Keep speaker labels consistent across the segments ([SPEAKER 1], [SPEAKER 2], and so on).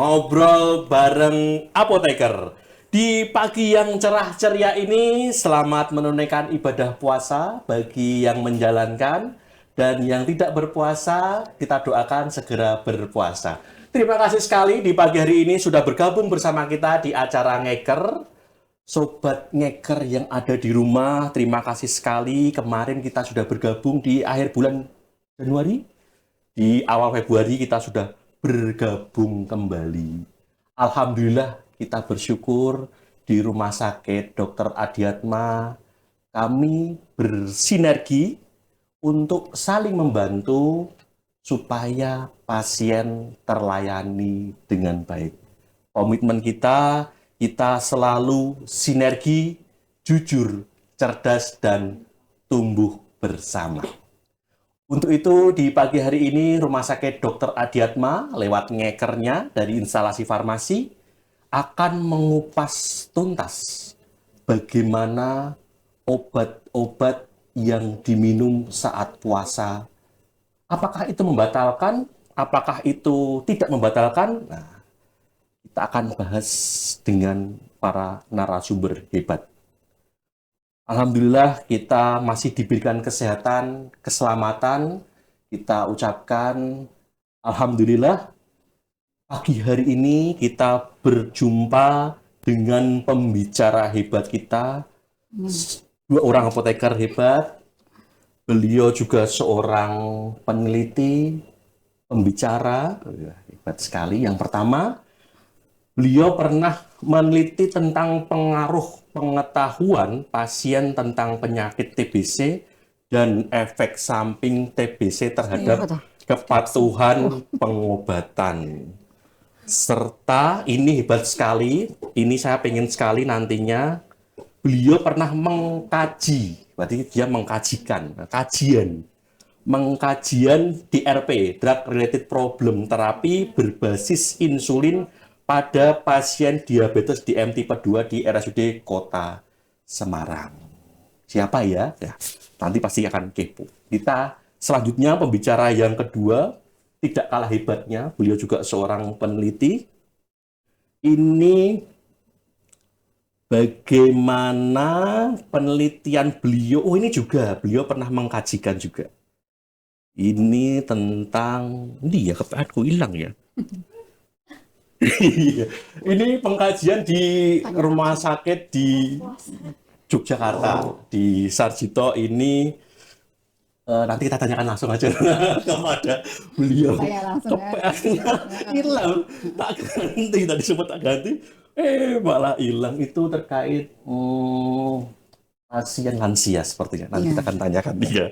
[SPEAKER 1] ngobrol bareng apoteker. Di pagi yang cerah ceria ini, selamat menunaikan ibadah puasa bagi yang menjalankan dan yang tidak berpuasa, kita doakan segera berpuasa. Terima kasih sekali di pagi hari ini sudah bergabung bersama kita di acara Ngeker. Sobat Ngeker yang ada di rumah, terima kasih sekali. Kemarin kita sudah bergabung di akhir bulan Januari. Di awal Februari kita sudah bergabung kembali. Alhamdulillah kita bersyukur di Rumah Sakit Dr. Adiatma kami bersinergi untuk saling membantu supaya pasien terlayani dengan baik. Komitmen kita selalu sinergi, jujur, cerdas, dan tumbuh bersama. Untuk itu, di pagi hari ini, Rumah Sakit Dr. Adiatma, lewat ngekernya dari instalasi farmasi, akan mengupas tuntas bagaimana obat-obat yang diminum saat puasa. Apakah itu membatalkan? Apakah itu tidak membatalkan? Nah, kita akan bahas dengan para narasumber hebat. Alhamdulillah kita masih diberikan kesehatan, keselamatan. Kita ucapkan Alhamdulillah. Pagi hari ini kita berjumpa dengan pembicara hebat kita. Dua orang apoteker hebat. Beliau juga seorang peneliti, pembicara. Hebat sekali. Yang pertama, beliau pernah meneliti tentang pengaruh pengetahuan pasien tentang penyakit TBC dan efek samping TBC terhadap kepatuhan pengobatan. Serta ini hebat sekali, ini saya pengen sekali nantinya, beliau pernah mengkaji, berarti dia mengkajikan, mengkajian DRP, Drug Related Problem Terapi berbasis insulin pada pasien diabetes DM tipe 2 di RSUD Kota Semarang. Siapa ya? Ya, nanti pasti akan kepo. Kita selanjutnya pembicara yang kedua, tidak kalah hebatnya, beliau juga seorang peneliti. Ini bagaimana penelitian beliau, ini juga, beliau pernah mengkajikan juga. Ini tentang, ini ya kepeatku hilang ya. Ini pengkajian di rumah sakit di Yogyakarta, di Sarjito ini. Nanti kita tanyakan langsung aja kepada beliau.
[SPEAKER 2] Saya langsung
[SPEAKER 1] Hilang, tak ganti tadi sempat tak ganti, malah hilang. Itu terkait pasien lansia sepertinya. Nanti kita akan tanyakan dia.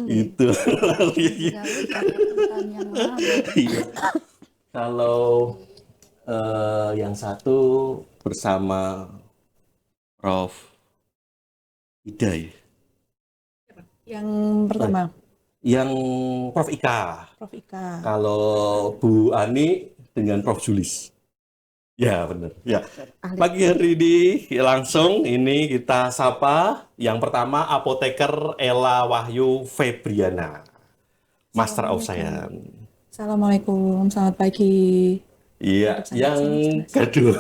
[SPEAKER 1] Itu. Iya. Kalau yang satu bersama Prof. Ida ya?
[SPEAKER 2] Yang pertama.
[SPEAKER 1] Yang Prof. Ika.
[SPEAKER 2] Prof. Ika.
[SPEAKER 1] Kalau Bu Ani dengan Prof. Julis. Ya benar. Ya. Pagi hari ini langsung ini kita sapa yang pertama apoteker Ella Wahyu Febriana, Master of Science.
[SPEAKER 2] Assalamualaikum, selamat pagi.
[SPEAKER 1] Iya, yang kedua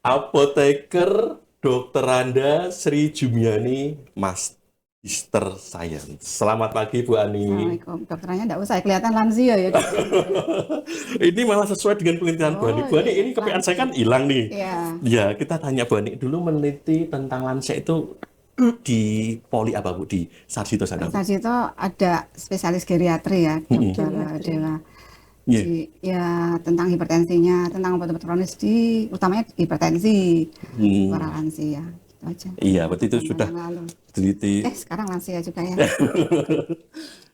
[SPEAKER 1] apoteker Dr. Randa Sri Jumiani, Magister Science. Selamat pagi Bu Ani.
[SPEAKER 2] Assalamualaikum, dokternya enggak usah kelihatan lansia ya.
[SPEAKER 1] Ini malah sesuai dengan penelitian Bu Ani. Bu Ani, ini kepean saya kan hilang nih.
[SPEAKER 2] Iya.
[SPEAKER 1] Ya, kita tanya Bu Ani dulu, meneliti tentang lansia itu di Poli apa Bu? Di Sarjito sana?
[SPEAKER 2] Sarjito ada spesialis geriatri ya, dokter Dewa. Ya tentang hipertensinya, tentang obat-obat kronis utamanya hipertensi para lansia. Itu aja.
[SPEAKER 1] Iya, berarti itu sudah teliti.
[SPEAKER 2] Sekarang lansia juga ya.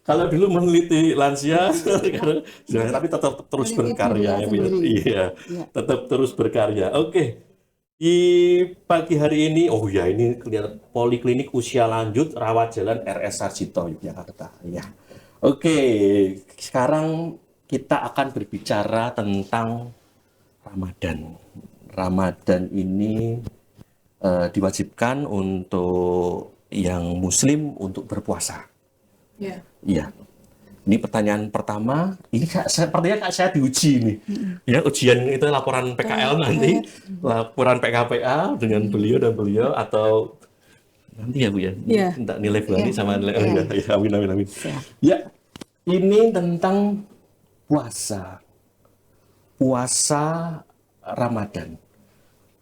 [SPEAKER 1] Kalau dulu meneliti lansia, tapi tetap terus berkarya. Iya, tetap terus berkarya. Oke. Di pagi hari ini, ini kelihatan Poliklinik Usia Lanjut Rawat Jalan RS Sarjito Yogyakarta. Ya. Oke, sekarang kita akan berbicara tentang Ramadan. Ramadan ini diwajibkan untuk yang Muslim untuk berpuasa.
[SPEAKER 2] Iya.
[SPEAKER 1] Iya. Ini pertanyaan pertama, ini sepertinya saya diuji nih. Ya, ujian itu laporan PKL nanti, laporan PKPA dengan beliau dan beliau, atau nanti ya Bu ya,
[SPEAKER 3] Iya.
[SPEAKER 1] minta nilai Bu Ani sama nilai,
[SPEAKER 2] Iya.
[SPEAKER 1] ya, amin, amin, amin.
[SPEAKER 2] Siap.
[SPEAKER 1] Ya, ini tentang puasa Ramadan.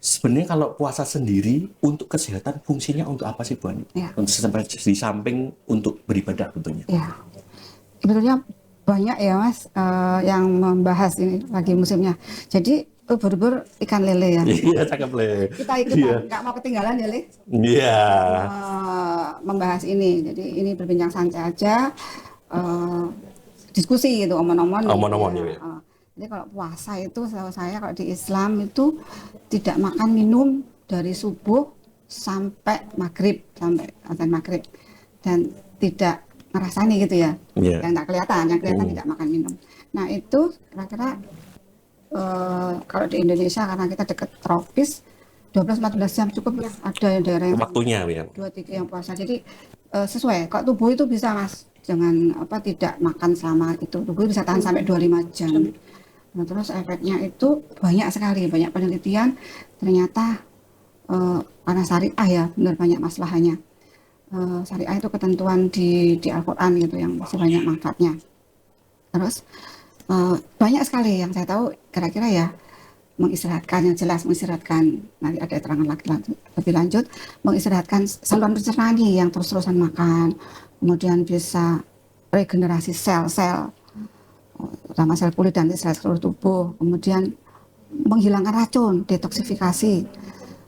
[SPEAKER 1] Sebenarnya kalau puasa sendiri untuk kesehatan fungsinya untuk apa sih Bu Ani?
[SPEAKER 2] Ya.
[SPEAKER 1] Di samping untuk beribadah tentunya.
[SPEAKER 2] Ya, sebetulnya banyak ya Mas yang membahas ini lagi musimnya. Jadi ubur-ubur ikan lele ya.
[SPEAKER 1] Iya, cakep Le.
[SPEAKER 2] Kita
[SPEAKER 1] Iya.
[SPEAKER 2] nggak mau ketinggalan ya Le.
[SPEAKER 1] Iya.
[SPEAKER 2] Membahas ini. Jadi ini berbincang santai aja, diskusi gitu, omon-omon.
[SPEAKER 1] Omon-omon,
[SPEAKER 2] gitu
[SPEAKER 1] ya.
[SPEAKER 2] Jadi kalau puasa itu, setahu saya kalau di Islam itu tidak makan minum dari subuh sampai maghrib, sampai azan maghrib, dan tidak ngerasani gitu ya.
[SPEAKER 1] Iya.
[SPEAKER 2] Yang tak kelihatan, yang kelihatan tidak makan minum. Nah itu kira-kira kalau di Indonesia karena kita dekat tropis, 12-14 jam cukup ya. Ada yang daerah yang
[SPEAKER 1] Waktunya ya.
[SPEAKER 2] 2-3 yang puasa. Jadi sesuai. Kok tubuh itu bisa Mas, jangan tidak makan selama itu. Tubuh bisa tahan sampai 25 jam. Nah, terus efeknya itu banyak sekali, banyak penelitian. Ternyata karena syariah ya, benar banyak masalahnya. Syariah itu ketentuan di Al-Quran gitu yang masih banyak manfaatnya. Terus banyak sekali yang saya tahu kira-kira ya mengistirahatkan, yang jelas mengistirahatkan, nanti ada keterangan lebih lanjut, mengistirahatkan saluran pencernaan yang terus-terusan makan, kemudian bisa regenerasi sel-sel, terutama sel kulit dan sel seluruh tubuh, kemudian menghilangkan racun, detoksifikasi,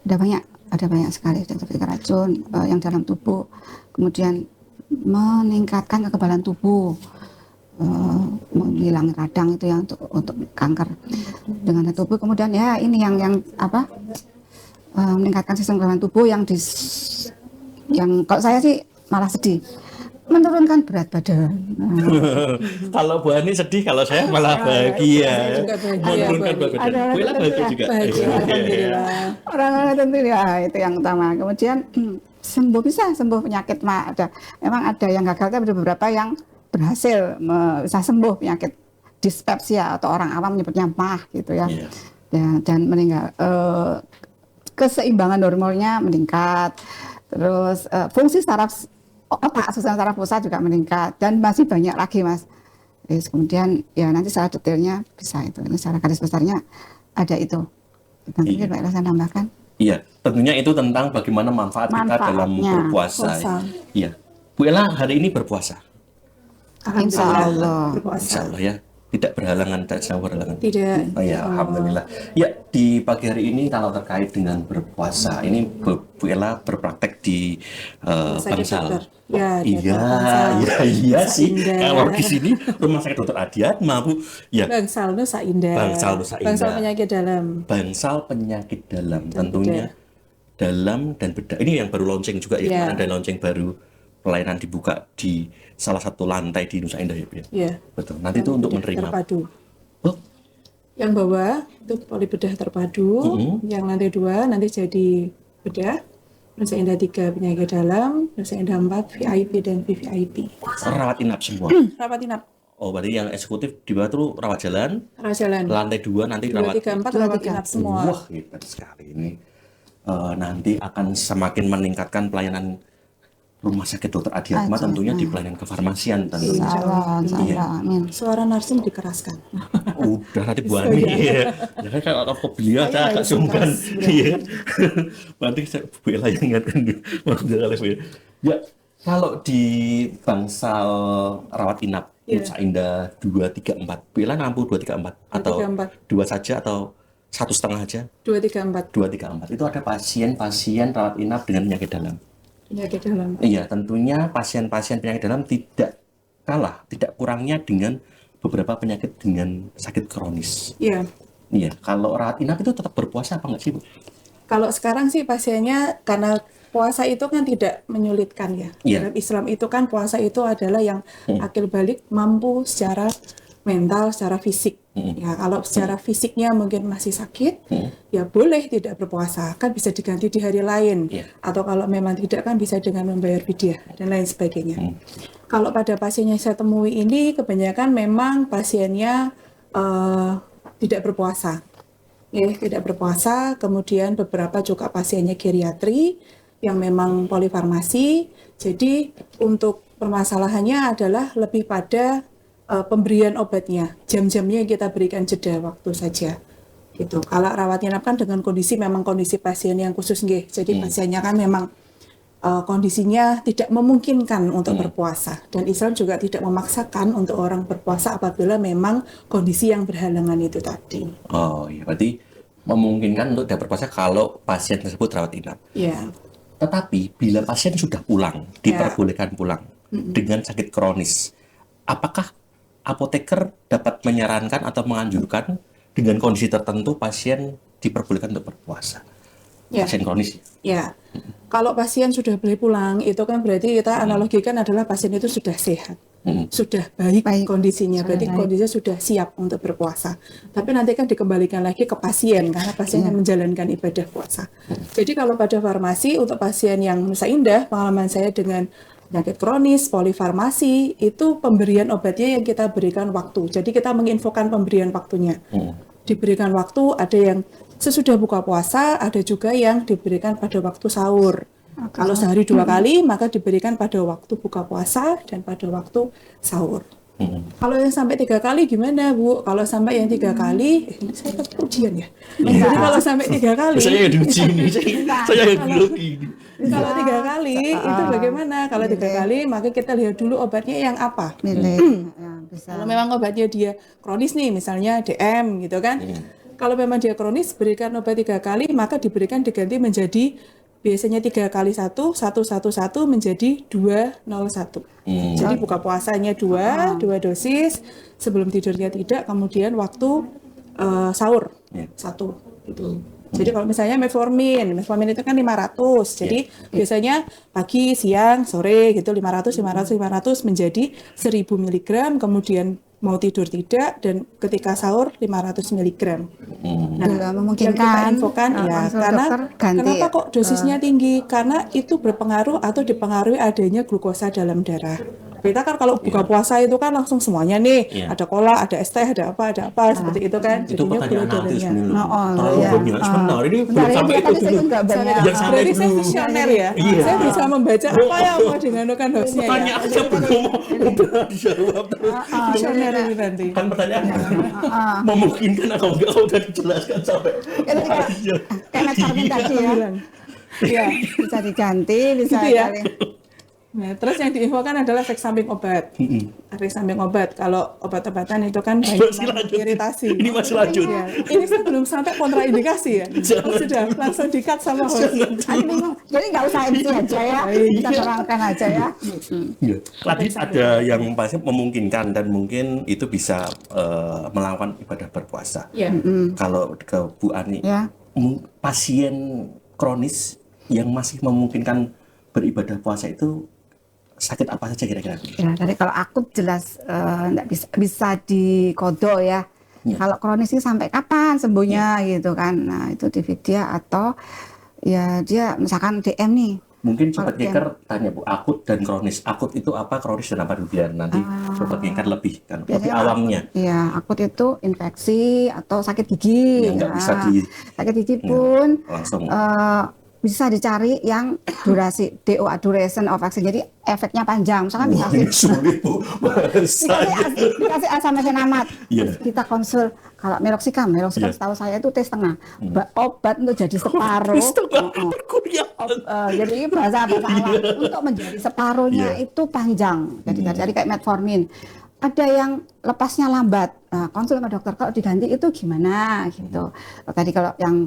[SPEAKER 2] ada banyak sekali detoksifikasi racun yang dalam tubuh, kemudian meningkatkan kekebalan tubuh, menghilang radang itu ya untuk kanker dengan tubuh. Kemudian ya ini yang meningkatkan sistem kekebalan tubuh yang kalau saya sih malah sedih, menurunkan berat badan.
[SPEAKER 1] Kalau Bu Ani sedih, kalau saya malah bahagia.
[SPEAKER 3] juga bahagia,
[SPEAKER 1] Menurunkan berat badan.
[SPEAKER 2] Ada
[SPEAKER 1] Bu Ella bahagia juga.
[SPEAKER 3] Bahagia, alhamdulillah.
[SPEAKER 2] Orang-orang tentu ya itu yang utama. Kemudian bisa sembuh penyakit memang ada yang gagal, tapi ada beberapa yang berhasil bisa sembuh penyakit dispepsia atau orang awam menyebutnya MAH gitu ya.
[SPEAKER 1] Iya.
[SPEAKER 2] Dan meninggal. Keseimbangan hormonnya meningkat. Terus fungsi saraf otak, susunan saraf pusat juga meningkat, dan masih banyak lagi Mas. Kemudian ya nanti secara detailnya bisa itu. Ini secara garis besarnya ada itu. Nanti Pak Ella saya tambahkan.
[SPEAKER 1] Iya, tentunya itu tentang bagaimana manfaat kita dalam
[SPEAKER 2] Manfaatnya.
[SPEAKER 1] berpuasa.
[SPEAKER 3] Puasa.
[SPEAKER 1] Iya. Bu Ella hari ini berpuasa.
[SPEAKER 2] Insya Allah.
[SPEAKER 3] Berpuasa.
[SPEAKER 1] Insya Allah ya. Tidak berhalangan, tidak jauh berhalangan.
[SPEAKER 3] Tidak.
[SPEAKER 1] Oh ya, alhamdulillah. Ya, di pagi hari ini kalau terkait dengan berpuasa, ini Bu Ella berpraktek di
[SPEAKER 3] Sakit
[SPEAKER 1] Bangsal.
[SPEAKER 3] dokter. Ya,
[SPEAKER 1] Iya,
[SPEAKER 3] Bangsal.
[SPEAKER 1] iya
[SPEAKER 3] Nusa
[SPEAKER 1] sih.
[SPEAKER 3] Indah.
[SPEAKER 1] Kalau di sini Rumah Sakit Dr. Adiatma, Bu. Ya,
[SPEAKER 3] Bangsal Nusa Indah.
[SPEAKER 1] Bangsal Nusa Indah.
[SPEAKER 3] Bangsal penyakit dalam.
[SPEAKER 1] bangsal penyakit dalam,
[SPEAKER 3] Dan
[SPEAKER 1] tentunya dalam dan bedah. Ini yang baru launching juga ya,
[SPEAKER 3] Ya.
[SPEAKER 1] kemarin ada launching baru, pelayanan dibuka di salah satu lantai di Nusa Indah ya, Bu ya.
[SPEAKER 3] Ya.
[SPEAKER 1] Betul. Nanti itu untuk menerima.
[SPEAKER 3] Terpadu.
[SPEAKER 1] Oh,
[SPEAKER 3] Yang bawah itu polibedah terpadu, yang lantai 2 nanti jadi bedah, Nusa Indah 3 penyakit dalam, Nusa Indah 4 VIP dan VVIP.
[SPEAKER 1] rawat inap semua.
[SPEAKER 3] Rawat inap,
[SPEAKER 1] Oh, berarti yang eksekutif di bawah tuh rawat jalan,
[SPEAKER 3] rawat jalan,
[SPEAKER 1] lantai 2 nanti
[SPEAKER 3] 2,
[SPEAKER 1] rawat.
[SPEAKER 3] 3, 4
[SPEAKER 2] 2,
[SPEAKER 3] rawat
[SPEAKER 2] 3.
[SPEAKER 3] inap semua.
[SPEAKER 1] Wah, hebat sekali ini. Nanti akan semakin meningkatkan pelayanan Rumah Sakit Dr. Adiatma tentunya di pelayanan kefarmasian tentunya.
[SPEAKER 2] Insya Allah, amin.
[SPEAKER 3] Suara narsum dikeraskan.
[SPEAKER 1] Udah nanti Bu Ani ya. Ya kan kalau aku beliau saya agak sungkan. Iya. Nanti saya Bu Ella yang ingatkan dulu. Ya, kalau di Bangsal rawat inap Nusa Indah 2, 3, 4, Bu Ella nampu 2, 3, 4 atau 2 saja atau 1,5 aja?
[SPEAKER 3] 2, 3, 4
[SPEAKER 1] 2, 3, 4. Itu ada pasien-pasien rawat inap dengan penyakit dalam.
[SPEAKER 3] penyakit dalam.
[SPEAKER 1] Iya, tentunya pasien-pasien penyakit dalam tidak kalah, tidak kurangnya dengan beberapa penyakit dengan sakit kronis.
[SPEAKER 3] Iya.
[SPEAKER 1] Iya, kalau rawat inap itu tetap berpuasa apa enggak sih, Bu?
[SPEAKER 3] Kalau sekarang sih pasiennya karena puasa itu kan tidak menyulitkan ya.
[SPEAKER 1] Iya.
[SPEAKER 3] Dalam Islam itu kan puasa itu adalah yang akil balik mampu secara mental, secara fisik. Ya, kalau secara fisiknya mungkin masih sakit, ya boleh tidak berpuasa, kan bisa diganti di hari lain.
[SPEAKER 1] Iya.
[SPEAKER 3] Atau kalau memang tidak kan bisa dengan membayar fidyah dan lain sebagainya. Kalau pada pasien yang saya temui ini kebanyakan memang pasiennya tidak berpuasa. Ya, tidak berpuasa, kemudian beberapa juga pasiennya geriatri yang memang polifarmasi. Jadi untuk permasalahannya adalah lebih pada pemberian obatnya, jam-jamnya kita berikan jeda waktu saja. Gitu. Kalau rawat inap kan dengan memang kondisi pasien yang khusus nggih. Jadi pasiennya kan memang kondisinya tidak memungkinkan untuk berpuasa, dan Islam juga tidak memaksakan untuk orang berpuasa apabila memang kondisi yang berhalangan itu tadi.
[SPEAKER 1] Oh iya, berarti memungkinkan untuk tidak berpuasa kalau pasien tersebut rawat inap.
[SPEAKER 3] Ya.
[SPEAKER 1] Tetapi bila pasien sudah pulang, diperbolehkan pulang dengan sakit kronis, apakah apoteker dapat menyarankan atau menganjurkan dengan kondisi tertentu pasien diperbolehkan untuk berpuasa?
[SPEAKER 3] Ya.
[SPEAKER 1] Pasien kronis.
[SPEAKER 3] Ya, kalau pasien sudah boleh pulang, itu kan berarti kita analogikan adalah pasien itu sudah sehat, sudah baik kondisinya, berarti kondisinya sudah siap untuk berpuasa. Tapi nanti kan dikembalikan lagi ke pasien, karena pasien yang menjalankan ibadah puasa. Jadi kalau pada farmasi, untuk pasien yang Nusa Indah, pengalaman saya dengan penyakit kronis, polifarmasi, itu pemberian obatnya yang kita berikan waktu. Jadi kita menginfokan pemberian waktunya. Diberikan waktu, ada yang sesudah buka puasa, ada juga yang diberikan pada waktu sahur. Kalau sehari 2 kali, maka diberikan pada waktu buka puasa dan pada waktu sahur. Kalau yang sampai 3 kali gimana, Bu? Kalau sampai yang 3 kali, ini saya dapat ujian ya. Jadi kalau sampai 3 kali,
[SPEAKER 1] Saya yang diuji ini, saya yang grogi ini.
[SPEAKER 3] kalau 3 kali itu bagaimana? Kalau 3 kali, maka kita lihat dulu obatnya yang apa. Kalau memang obatnya dia kronis nih, misalnya DM gitu kan. Kalau memang dia kronis, berikan obat 3 kali, maka diberikan diganti menjadi biasanya 3 kali 1, 1 menjadi 201. Jadi buka puasanya 2 dosis, sebelum tidurnya tidak, kemudian waktu sahur 1 gitu. Jadi kalau misalnya metformin itu kan 500. Jadi biasanya pagi, siang, sore gitu 500 menjadi 1000 mg, kemudian mau tidur tidak, dan ketika sahur 500 mg. Nah,
[SPEAKER 2] memungkinkan.
[SPEAKER 3] yang kita infokan ya, karena kenapa kok dosisnya tinggi? Karena itu berpengaruh atau dipengaruhi adanya glukosa dalam darah. Kita kan kalau buka puasa itu kan langsung semuanya nih, ada cola, ada es teh, ada apa seperti itu kan.
[SPEAKER 1] Itu
[SPEAKER 3] Jadinya gula
[SPEAKER 1] pertanyaan nanti
[SPEAKER 3] darahnya.
[SPEAKER 1] terlalu banyak sebentar. Ini belum sampai itu dulu. Yang sampai
[SPEAKER 3] Berarti saya
[SPEAKER 1] dulu.
[SPEAKER 3] visioner ya. Saya bisa membaca apa yang mau diganukan hostnya ya.
[SPEAKER 1] Pertanyaannya belum udah dijawab terus.
[SPEAKER 3] Visioner ini nanti.
[SPEAKER 1] Kan pertanyaannya memungkinkan atau enggak, udah dijelaskan sampai.
[SPEAKER 2] Kayak metformin tadi ya.
[SPEAKER 3] Iya.
[SPEAKER 2] Bisa diganti, bisa
[SPEAKER 3] Gitu ya.
[SPEAKER 2] kali.
[SPEAKER 3] Nah, terus yang diinfokan adalah efek samping obat. Efek samping obat, kalau obat-obatan itu kan banyak iritasi.
[SPEAKER 1] Ini masih lanjut.
[SPEAKER 3] Ya. Ini saya belum sampai kontraindikasi ya. Sudah langsung di-cut sama host.
[SPEAKER 2] Aku bingung. Jadi nggak usah MC aja ya. Kita terangkan aja ya.
[SPEAKER 1] Iya. Tadi ada yang pasien memungkinkan dan mungkin itu bisa melakukan ibadah berpuasa.
[SPEAKER 3] Iya.
[SPEAKER 1] Kalau ke Bu Ani,
[SPEAKER 2] Ya.
[SPEAKER 1] Pasien kronis yang masih memungkinkan beribadah puasa itu sakit apa saja kira-kira?
[SPEAKER 2] Ya, tadi kalau akut jelas nggak bisa dikodok ya. Kalau kronis ini sampai kapan sembuhnya gitu kan. Nah, itu di vidya atau ya dia misalkan DM nih.
[SPEAKER 1] Mungkin Sobat Ngeker tanya Bu, akut dan kronis. Akut itu apa, kronis dan apa dulu, biar nanti Sobat Ngeker lebih kan, lebih awamnya.
[SPEAKER 2] Iya, akut itu infeksi atau sakit gigi.
[SPEAKER 1] Ya, nggak bisa
[SPEAKER 2] sakit gigi pun
[SPEAKER 1] langsung.
[SPEAKER 2] Bisa dicari yang durasi duration of action, jadi efeknya panjang. Misalkan
[SPEAKER 1] Sulit Bu,
[SPEAKER 2] dikasih asam amat.
[SPEAKER 1] Iya.
[SPEAKER 2] Kita konsul kalau meloxicam setahu saya itu T setengah. Obat untuk jadi separuh. Jadi bahasa alam untuk menjadi separuhnya itu panjang. Jadi dari kayak metformin. Ada yang lepasnya lambat. Nah, konsul sama dokter, kalau diganti itu gimana gitu. Tadi kalau yang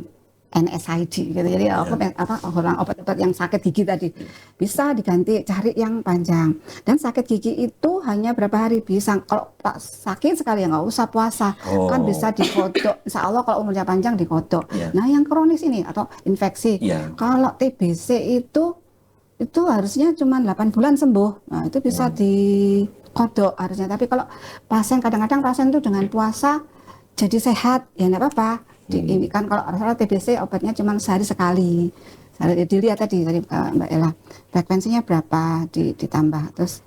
[SPEAKER 2] NSAID gitu, jadi obat-obat yang sakit gigi tadi bisa diganti, cari yang panjang. Dan sakit gigi itu hanya berapa hari bisa. Kalau sakit sekali ya nggak usah puasa, kan bisa dikodok. Insya Allah kalau umurnya panjang dikodok. Nah yang kronis ini atau infeksi, kalau TBC itu harusnya cuma 8 bulan sembuh. Nah itu bisa dikodok harusnya. Tapi kalau kadang-kadang pasien itu dengan puasa jadi sehat, ya nggak apa-apa. Ini kan kalau salah TBC obatnya cuma sehari sekali. Dilihat tadi Mbak Ella, frekuensinya berapa ditambah, terus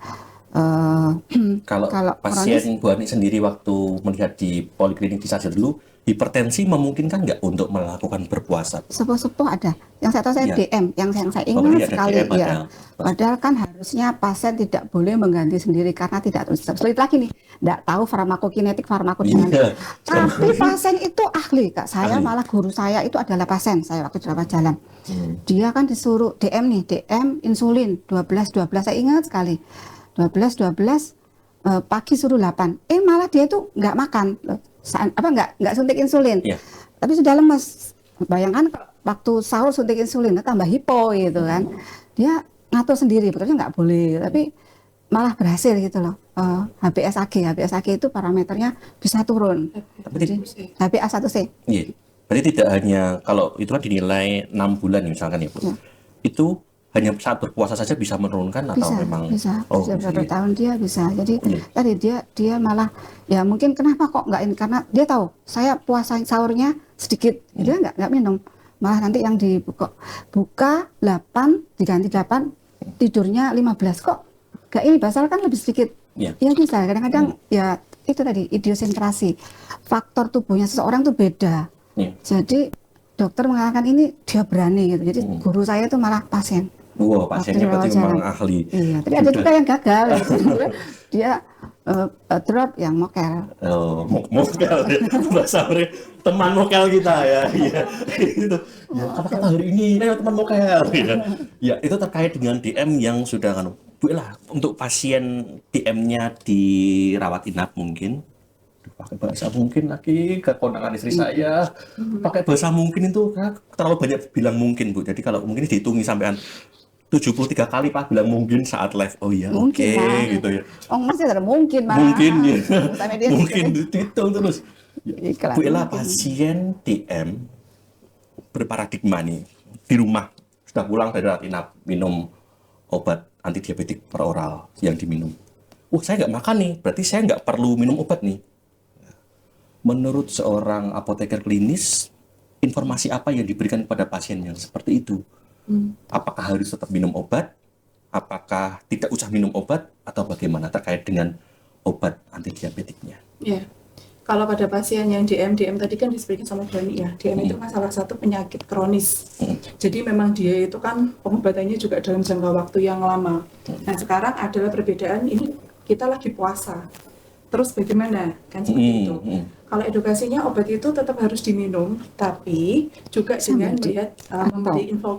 [SPEAKER 1] Kalau
[SPEAKER 2] kalau
[SPEAKER 1] pasien Bu Ani sendiri waktu melihat di poliklinik di Sarjito dulu, hipertensi memungkinkan nggak untuk melakukan berpuasa?
[SPEAKER 2] sepuh-sepuh ada. Yang saya tahu saya
[SPEAKER 1] Iya.
[SPEAKER 2] DM, yang saya
[SPEAKER 1] Oh, berarti
[SPEAKER 2] ingat
[SPEAKER 1] ada
[SPEAKER 2] sekali
[SPEAKER 1] DM ada.
[SPEAKER 2] ya. Padahal kan harusnya pasien tidak boleh mengganti sendiri karena tidak sulit lagi nih, tidak tahu farmakokinetik, farmakodinamik.
[SPEAKER 1] Iya.
[SPEAKER 2] Tapi pasien itu ahli, Kak. Saya
[SPEAKER 1] Ahli.
[SPEAKER 2] malah guru saya itu adalah pasien saya waktu di rawat jalan. Dia kan disuruh DM nih, DM insulin 12 saya ingat sekali. 12 pagi suruh 8. Malah dia itu nggak makan. Loh, nggak suntik insulin.
[SPEAKER 1] Iya.
[SPEAKER 2] Tapi sudah lemes. Bayangkan waktu sahur suntik insulin tambah hipo gitu kan. Dia ngatur sendiri, betulnya nggak boleh. Tapi malah berhasil gitu loh. HbA1c itu parameternya bisa turun. Jadi HbA1c.
[SPEAKER 1] Iya. Berarti tidak hanya kalau itu kan dinilai 6 bulan misalkan ya Bu.
[SPEAKER 2] Ya.
[SPEAKER 1] Itu hanya saat berpuasa saja bisa menurunkan atau
[SPEAKER 2] Bisa,
[SPEAKER 1] memang
[SPEAKER 2] bisa.
[SPEAKER 1] oh
[SPEAKER 2] Bisa
[SPEAKER 1] bisa
[SPEAKER 2] berapa
[SPEAKER 1] ya?
[SPEAKER 2] tahun dia bisa. Jadi
[SPEAKER 1] Iya.
[SPEAKER 2] tadi dia malah ya mungkin kenapa kok nggak ini karena dia tahu saya puasa sahurnya sedikit, dia nggak minum. Malah nanti yang buka 8 diganti 8 tidurnya 15 kok nggak ini basal kan lebih sedikit.
[SPEAKER 1] Iya.
[SPEAKER 2] Ya bisa kadang-kadang ya itu tadi idiosinkrasi faktor tubuhnya seseorang tuh beda.
[SPEAKER 1] Iya.
[SPEAKER 2] Jadi dokter mengatakan ini dia berani gitu. Jadi guru saya itu malah pasien.
[SPEAKER 1] Wow, pasiennya
[SPEAKER 2] Waktu
[SPEAKER 1] berarti
[SPEAKER 2] di rawat
[SPEAKER 1] memang
[SPEAKER 2] jalan.
[SPEAKER 1] ahli.
[SPEAKER 2] Iya, tapi ada juga yang gagal. Gitu. Dia drop yang mokel.
[SPEAKER 1] Oh, mokel ya. Bahasa teman mokel kita ya. Iya. Itu. Ya, apa hari ini? Teman mokel. Ya. Ya, itu terkait dengan DM yang sudah kan Bu lah untuk pasien DM-nya dirawat inap mungkin pakai bahasa mungkin lagi ke kondangan istri saya pakai bahasa mungkin itu terlalu banyak bilang mungkin Bu. Jadi kalau mungkin dihitungi sampean 73 kali Pak bilang mungkin saat live. Oh iya, oke
[SPEAKER 2] Mungkin, Pak.
[SPEAKER 1] gitu ya.
[SPEAKER 2] Oh, masih ada mungkin, Pak.
[SPEAKER 1] Mungkin ya.
[SPEAKER 2] Sampai dia
[SPEAKER 1] Mungkin dihitung terus.
[SPEAKER 2] Iklan,
[SPEAKER 1] Bu Ella,
[SPEAKER 2] mungkin.
[SPEAKER 1] pasien DM berparadigma nih di rumah sudah pulang dari rawat inap minum obat anti diabetik per oral yang diminum. Saya nggak makan nih, berarti saya nggak perlu minum obat nih. Menurut seorang apoteker klinis, informasi apa yang diberikan kepada pasien yang seperti itu? Apakah harus tetap minum obat? Apakah tidak usah minum obat? Atau bagaimana terkait dengan obat anti diabetiknya?
[SPEAKER 3] Ya, kalau pada pasien yang DM tadi kan disebutkan sama Dani ya, DM itu kan salah satu penyakit kronis. Jadi memang dia itu kan pengobatannya juga dalam jangka waktu yang lama. Nah sekarang adalah perbedaan ini kita lagi puasa. Terus bagaimana? Kan seperti itu. Kalau edukasinya obat itu tetap harus diminum, tapi juga dengan melihat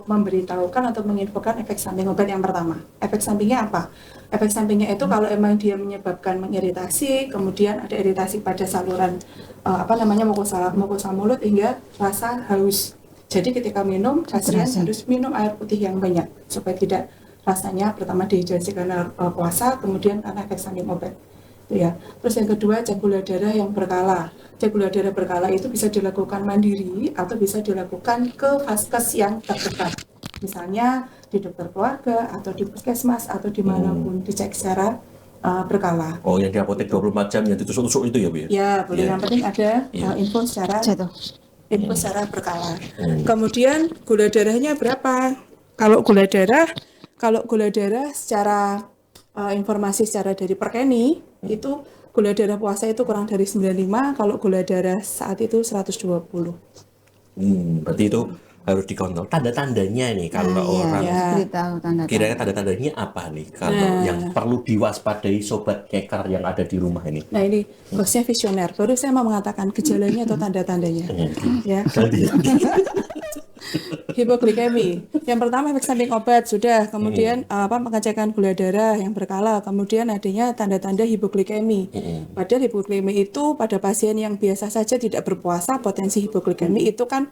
[SPEAKER 3] memberitahukan atau menginfokan efek samping obat yang pertama. Efek sampingnya apa? Efek sampingnya itu kalau emang dia menyebabkan mengiritasi, kemudian ada iritasi pada saluran mukosa mulut hingga rasa haus. Jadi ketika minum, pasien harus minum air putih yang banyak supaya tidak rasanya pertama dehidrasi karena puasa, kemudian karena efek samping obat. Ya. Terus yang kedua, cek gula darah yang berkala. Cek gula darah berkala itu bisa dilakukan mandiri atau bisa dilakukan ke vaskes yang terdekat. Misalnya di dokter keluarga atau di puskesmas atau dimanapun dicek secara berkala.
[SPEAKER 1] Oh, yang di apotek 24 jam yang ditusuk-tusuk itu ya Bu ya?
[SPEAKER 3] Ya, boleh.
[SPEAKER 1] Ya.
[SPEAKER 3] Yang penting ada info secara berkala. Kemudian gula darahnya berapa? Kalau gula darah secara informasi secara dari Perkeni itu gula darah puasa itu kurang dari 95, kalau gula darah saat itu 120.
[SPEAKER 1] Berarti itu harus dikontrol. Tanda-tandanya nih kalau orang
[SPEAKER 2] beritahu tanda-tanda.
[SPEAKER 1] kira-kira tanda-tandanya apa nih kalau yang perlu diwaspadai sobat ngeker yang ada di rumah ini?
[SPEAKER 3] Nah ini bosnya visioner. Baru saya mau mengatakan gejalanya atau tanda-tandanya. Ya. Hipoglikemi. Yang pertama efek samping obat sudah, kemudian pengecekan gula darah yang berkala, kemudian adanya tanda-tanda hipoglikemi. Padahal hipoglikemi itu pada pasien yang biasa saja tidak berpuasa, potensi hipoglikemi itu kan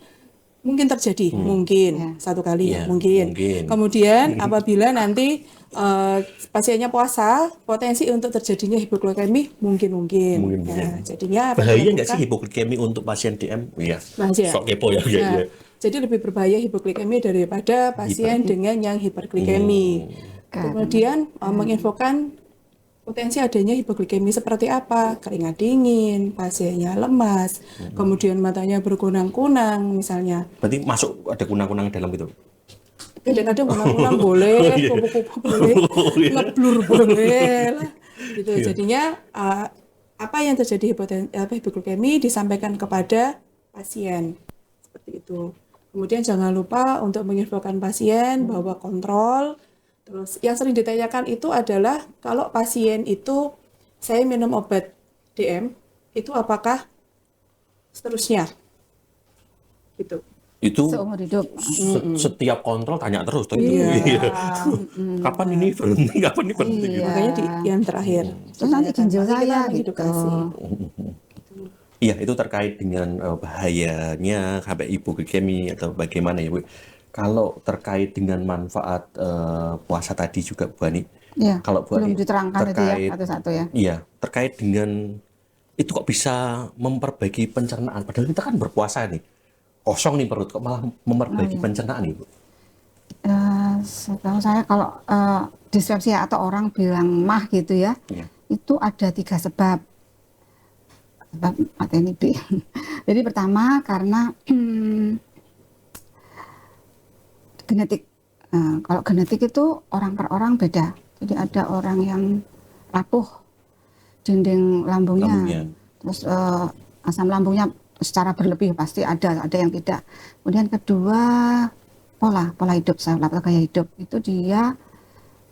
[SPEAKER 3] mungkin terjadi, mungkin satu kali, mungkin. Kemudian apabila nanti pasiennya puasa, potensi untuk terjadinya hipoglikemi mungkin. Nah, jadinya
[SPEAKER 1] bahaya nggak sih hipoglikemi untuk pasien DM? Iya. Sok kepo ya.
[SPEAKER 3] Nah, jadi lebih berbahaya hipoglikemi daripada pasien dengan yang hiperglikemi. Kemudian menginfokan potensi adanya hipoglikemi seperti apa, keringat dingin, pasiennya lemas, kemudian matanya berkunang-kunang misalnya.
[SPEAKER 1] Berarti masuk ada kunang-kunang dalam itu?
[SPEAKER 3] Kadang-kadang kunang-kunang boleh, kupu-kupu boleh, ngeblur boleh lah. Gitu. Jadinya apa yang terjadi hipoglikemi disampaikan kepada pasien seperti itu. Kemudian jangan lupa untuk menginfokan pasien bahwa kontrol. Terus yang sering ditanyakan itu adalah kalau pasien itu saya minum obat DM itu apakah seterusnya gitu.
[SPEAKER 1] Itu
[SPEAKER 2] Seumur hidup.
[SPEAKER 1] setiap kontrol tanya terus tuh itu.
[SPEAKER 3] Iya.
[SPEAKER 1] Iya. Kapan ini berhenti? Kapan ini berhenti?
[SPEAKER 2] Iya.
[SPEAKER 3] Makanya di yang terakhir.
[SPEAKER 2] Terus nanti ginjal
[SPEAKER 3] Kita
[SPEAKER 2] saya gitu.
[SPEAKER 3] mengedukasi.
[SPEAKER 1] Iya, itu terkait dengan bahayanya sampai hipoglikemi atau bagaimana ya, Bu? Kalau terkait dengan manfaat puasa tadi juga, Bu Ani.
[SPEAKER 2] Iya.
[SPEAKER 1] Kalau Bu
[SPEAKER 2] Belum
[SPEAKER 1] Ani
[SPEAKER 2] diterangkan itu ya
[SPEAKER 1] terkait,
[SPEAKER 2] satu-satu ya.
[SPEAKER 1] iya, terkait dengan itu kok bisa memperbaiki pencernaan. Padahal kita kan berpuasa nih, kosong nih perut, kok malah memperbaiki pencernaan nih, Bu?
[SPEAKER 2] Setahu saya kalau dispepsia atau orang bilang mah gitu ya,
[SPEAKER 1] Iya.
[SPEAKER 2] itu ada 3 sebab ini B. Jadi pertama karena genetik. Kalau genetik itu orang per orang beda. Jadi ada orang yang rapuh dinding lambungnya, terus asam lambungnya secara berlebih pasti ada yang tidak. Kemudian kedua pola hidup saya, gaya hidup itu dia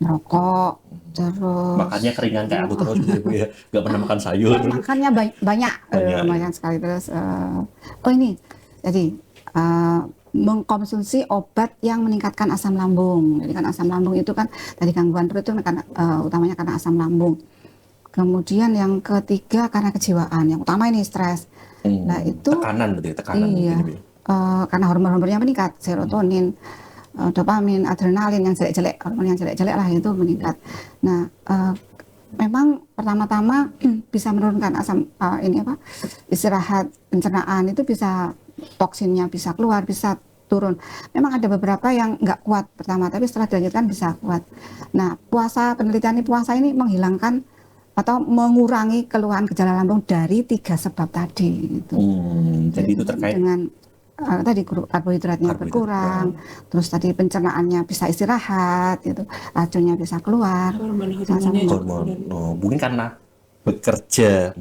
[SPEAKER 2] merokok, terus
[SPEAKER 1] Makannya keringan kayak aku terus gitu, Bu, ya. Nggak pernah makan sayur.
[SPEAKER 2] makannya banyak, banyak sekali. Terus ini jadi mengkonsumsi obat yang meningkatkan asam lambung. Jadi kan asam lambung itu kan dari gangguan perut itu karena utamanya karena asam lambung. Kemudian yang ketiga karena kejiwaan. Yang utama ini stres. Nah itu
[SPEAKER 1] Tekanan berarti, tekanan
[SPEAKER 2] iya,
[SPEAKER 1] mungkin, Bu, ya.
[SPEAKER 2] karena hormon-hormonnya meningkat, serotonin, dopamin, adrenalin yang jelek-jelek, hormon yang jelek-jelek lah itu meningkat. Nah, memang pertama-tama bisa menurunkan asam istirahat pencernaan itu bisa toksinnya bisa keluar, bisa turun. Memang ada beberapa yang nggak kuat pertama, tapi setelah dilanjutkan bisa kuat. Nah, penelitian puasa ini menghilangkan atau mengurangi keluhan gejala lambung dari 3 sebab tadi. Gitu.
[SPEAKER 1] Jadi itu terkait
[SPEAKER 2] dengan tadi karbohidratnya berkurang, terus tadi pencernaannya bisa istirahat, gitu, racunnya bisa keluar.
[SPEAKER 1] hormon. Mungkin karena bekerja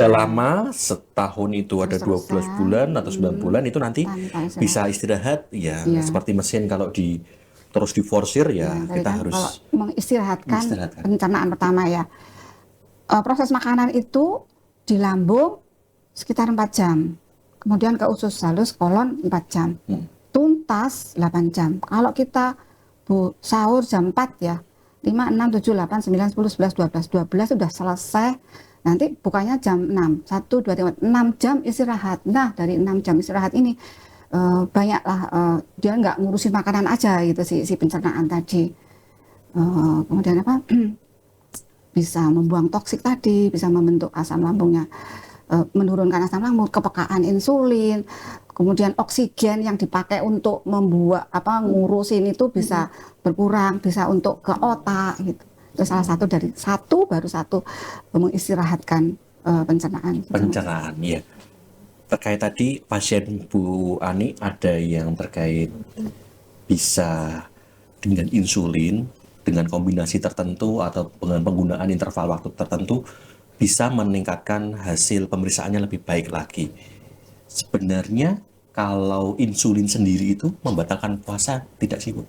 [SPEAKER 1] lama setahun itu ada 12 bulan atau 9 bulan itu nanti bisa istirahat ya, seperti mesin kalau terus diforsir ya, kita
[SPEAKER 2] kan
[SPEAKER 1] harus
[SPEAKER 2] kalau mengistirahatkan pencernaan pertama ya. Proses makanan itu di lambung sekitar 4 jam. Kemudian ke usus halus kolon 4 jam. Tuntas 8 jam. Kalau kita sahur jam 4 ya, 5, 6, 7, 8, 9, 10, 11, 12 sudah selesai. Nanti bukanya jam 6. 1, 2, 3, 6 jam istirahat. Nah, dari 6 jam istirahat ini banyaklah dia nggak ngurusin makanan aja gitu si pencernaan tadi. Kemudian bisa membuang toksik tadi, bisa membentuk asam lambungnya, menurunkan asam lambung, kepekaan insulin, kemudian oksigen yang dipakai untuk membuat ngurusin itu bisa berkurang, bisa untuk ke otak gitu. Itu salah satu dari baru satu mengistirahatkan pencernaan.
[SPEAKER 1] Pencernaan ya. Terkait tadi pasien Bu Ani ada yang terkait bisa dengan insulin dengan kombinasi tertentu atau dengan penggunaan interval waktu tertentu bisa meningkatkan hasil pemeriksaannya lebih baik lagi. Sebenarnya kalau insulin sendiri itu membatalkan puasa tidak sih, Bu?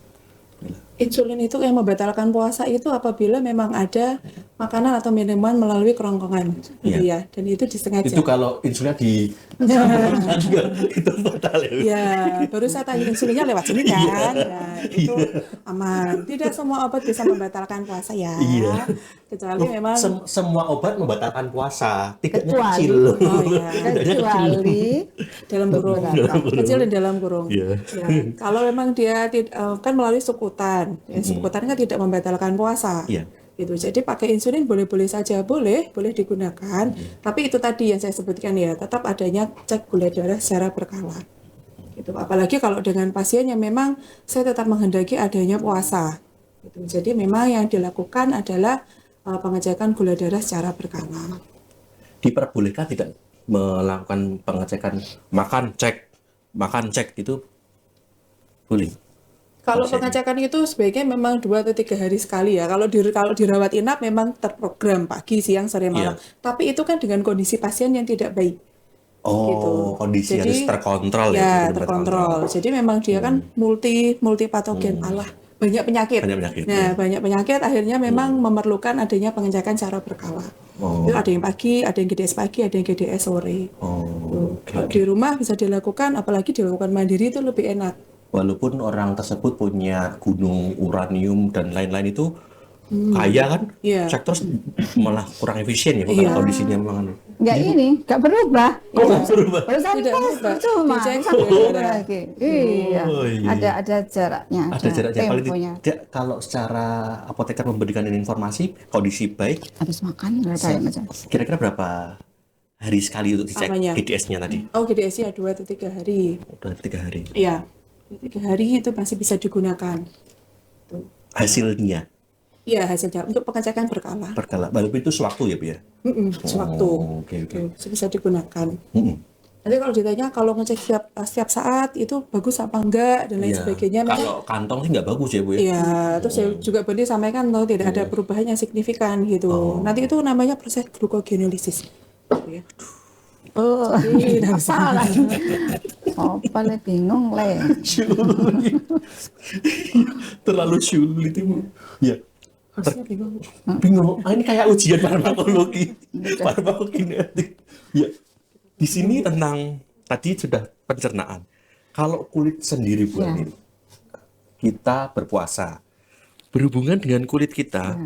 [SPEAKER 3] Insulin itu yang membatalkan puasa itu apabila memang ada makanan atau minuman melalui kerongkongan, gitu ya. Dan itu disengaja.
[SPEAKER 1] Itu kalau insulinnya di itu batal ya.
[SPEAKER 3] Ya, baru saya tanya insulinnya lewat sini kan. Ya, itu aman. Tidak semua obat bisa membatalkan puasa ya. Kecuali memang
[SPEAKER 1] semua obat membatalkan puasa, tidaknya
[SPEAKER 2] Kecuali.
[SPEAKER 1] kecil.
[SPEAKER 3] oh ya,
[SPEAKER 2] Kecuali
[SPEAKER 3] dalam kurung. Kecil dan dalam kurung.
[SPEAKER 1] Iya.
[SPEAKER 3] Ya, kalau memang dia kan melalui sukutan. Ya, sukutan kan tidak membatalkan puasa.
[SPEAKER 1] Iya.
[SPEAKER 3] Gitu. Jadi pakai insulin boleh-boleh saja, boleh digunakan. Tapi itu tadi yang saya sebutkan ya, tetap adanya cek gula darah secara berkala. Gitu. Apalagi kalau dengan pasien yang memang saya tetap menghendaki adanya puasa. Gitu. Jadi memang yang dilakukan adalah pengecekan gula darah secara berkala.
[SPEAKER 1] Diperbolehkan tidak melakukan pengecekan makan cek gitu? Boleh.
[SPEAKER 3] Kalau
[SPEAKER 1] Pasien.
[SPEAKER 3] pengecekan itu sebaiknya memang 2 atau 3 hari sekali ya. Kalau dirawat inap memang terprogram pagi, siang, sore, malam.
[SPEAKER 1] Iya.
[SPEAKER 3] Tapi itu kan dengan kondisi pasien yang tidak baik gitu.
[SPEAKER 1] Oh, kondisi
[SPEAKER 3] Jadi
[SPEAKER 1] harus terkontrol ya,
[SPEAKER 3] ya
[SPEAKER 1] benar-benar
[SPEAKER 3] terkontrol. Jadi memang dia kan multi patogen. Allah, banyak penyakit.
[SPEAKER 1] Banyak penyakit,
[SPEAKER 3] Nah,
[SPEAKER 1] ya.
[SPEAKER 3] banyak penyakit akhirnya memang memerlukan adanya pengecekan secara berkala.
[SPEAKER 1] Oh.
[SPEAKER 3] Itu ada yang pagi, ada yang GDS pagi, ada yang GDS sore.
[SPEAKER 1] Oh, oke.
[SPEAKER 3] Kalau di rumah bisa dilakukan, apalagi dilakukan mandiri itu lebih enak.
[SPEAKER 1] Walaupun orang tersebut punya gunung uranium dan lain-lain itu kaya kan,
[SPEAKER 3] Iya.
[SPEAKER 1] terus malah kurang efisien ya kalau
[SPEAKER 3] Iya.
[SPEAKER 1] kondisinya memang.
[SPEAKER 2] Nggak berubah.
[SPEAKER 1] Oh, berubah.
[SPEAKER 2] Barusan
[SPEAKER 3] Tidak
[SPEAKER 2] tes,
[SPEAKER 3] berubah.
[SPEAKER 2] cuma
[SPEAKER 3] Dicek
[SPEAKER 2] satu
[SPEAKER 3] sudah ada.
[SPEAKER 2] lagi. Iya.
[SPEAKER 1] Oh, iya.
[SPEAKER 2] Ada jaraknya,
[SPEAKER 1] Ada jaraknya. Paling
[SPEAKER 2] temponya.
[SPEAKER 1] tidak, kalau secara apoteker memberikan informasi kondisi baik,
[SPEAKER 2] Habis makan berapa ya macam?
[SPEAKER 1] kira-kira berapa hari sekali untuk dicek
[SPEAKER 3] Apanya?
[SPEAKER 1] GDS-nya tadi?
[SPEAKER 3] Oh, GDS ya 2 atau 3 hari.
[SPEAKER 1] Udah 3 hari.
[SPEAKER 3] Iya. 3 hari itu masih bisa digunakan. Tuh.
[SPEAKER 1] Hasilnya
[SPEAKER 3] Iya, hasilnya untuk pengecekan berkala.
[SPEAKER 1] berkala. Walaupun itu sewaktu ya, Bu ya?
[SPEAKER 3] Sewaktu.
[SPEAKER 1] Oh, oke, oke.
[SPEAKER 3] Tuh, bisa digunakan.
[SPEAKER 1] Mm-mm.
[SPEAKER 3] Nanti kalau ditanya kalau ngecek setiap saat itu bagus apa enggak dan lain
[SPEAKER 1] Iya.
[SPEAKER 3] sebagainya. Memang
[SPEAKER 1] Kalau kantong sih nggak bagus ya, Bu ya?
[SPEAKER 3] iya, terus saya juga Bandi sampaikan loh tidak ada perubahan yang signifikan gitu. Nanti itu namanya proses glukogenolisis. Gitu ya.
[SPEAKER 2] Oh,
[SPEAKER 3] Iya,
[SPEAKER 2] salah. Oh, paling bingung le.
[SPEAKER 1] Sulit. Terlalu sulit itu. Ya,
[SPEAKER 3] Harusnya bingung.
[SPEAKER 1] bingung. Ah, ini kayak ujian farmakologi, farmakokinetik. Ya, di sini tentang tadi sudah pencernaan. Kalau kulit sendiri Bu
[SPEAKER 2] Ya.
[SPEAKER 1] Ani, kita berpuasa, berhubungan dengan kulit kita.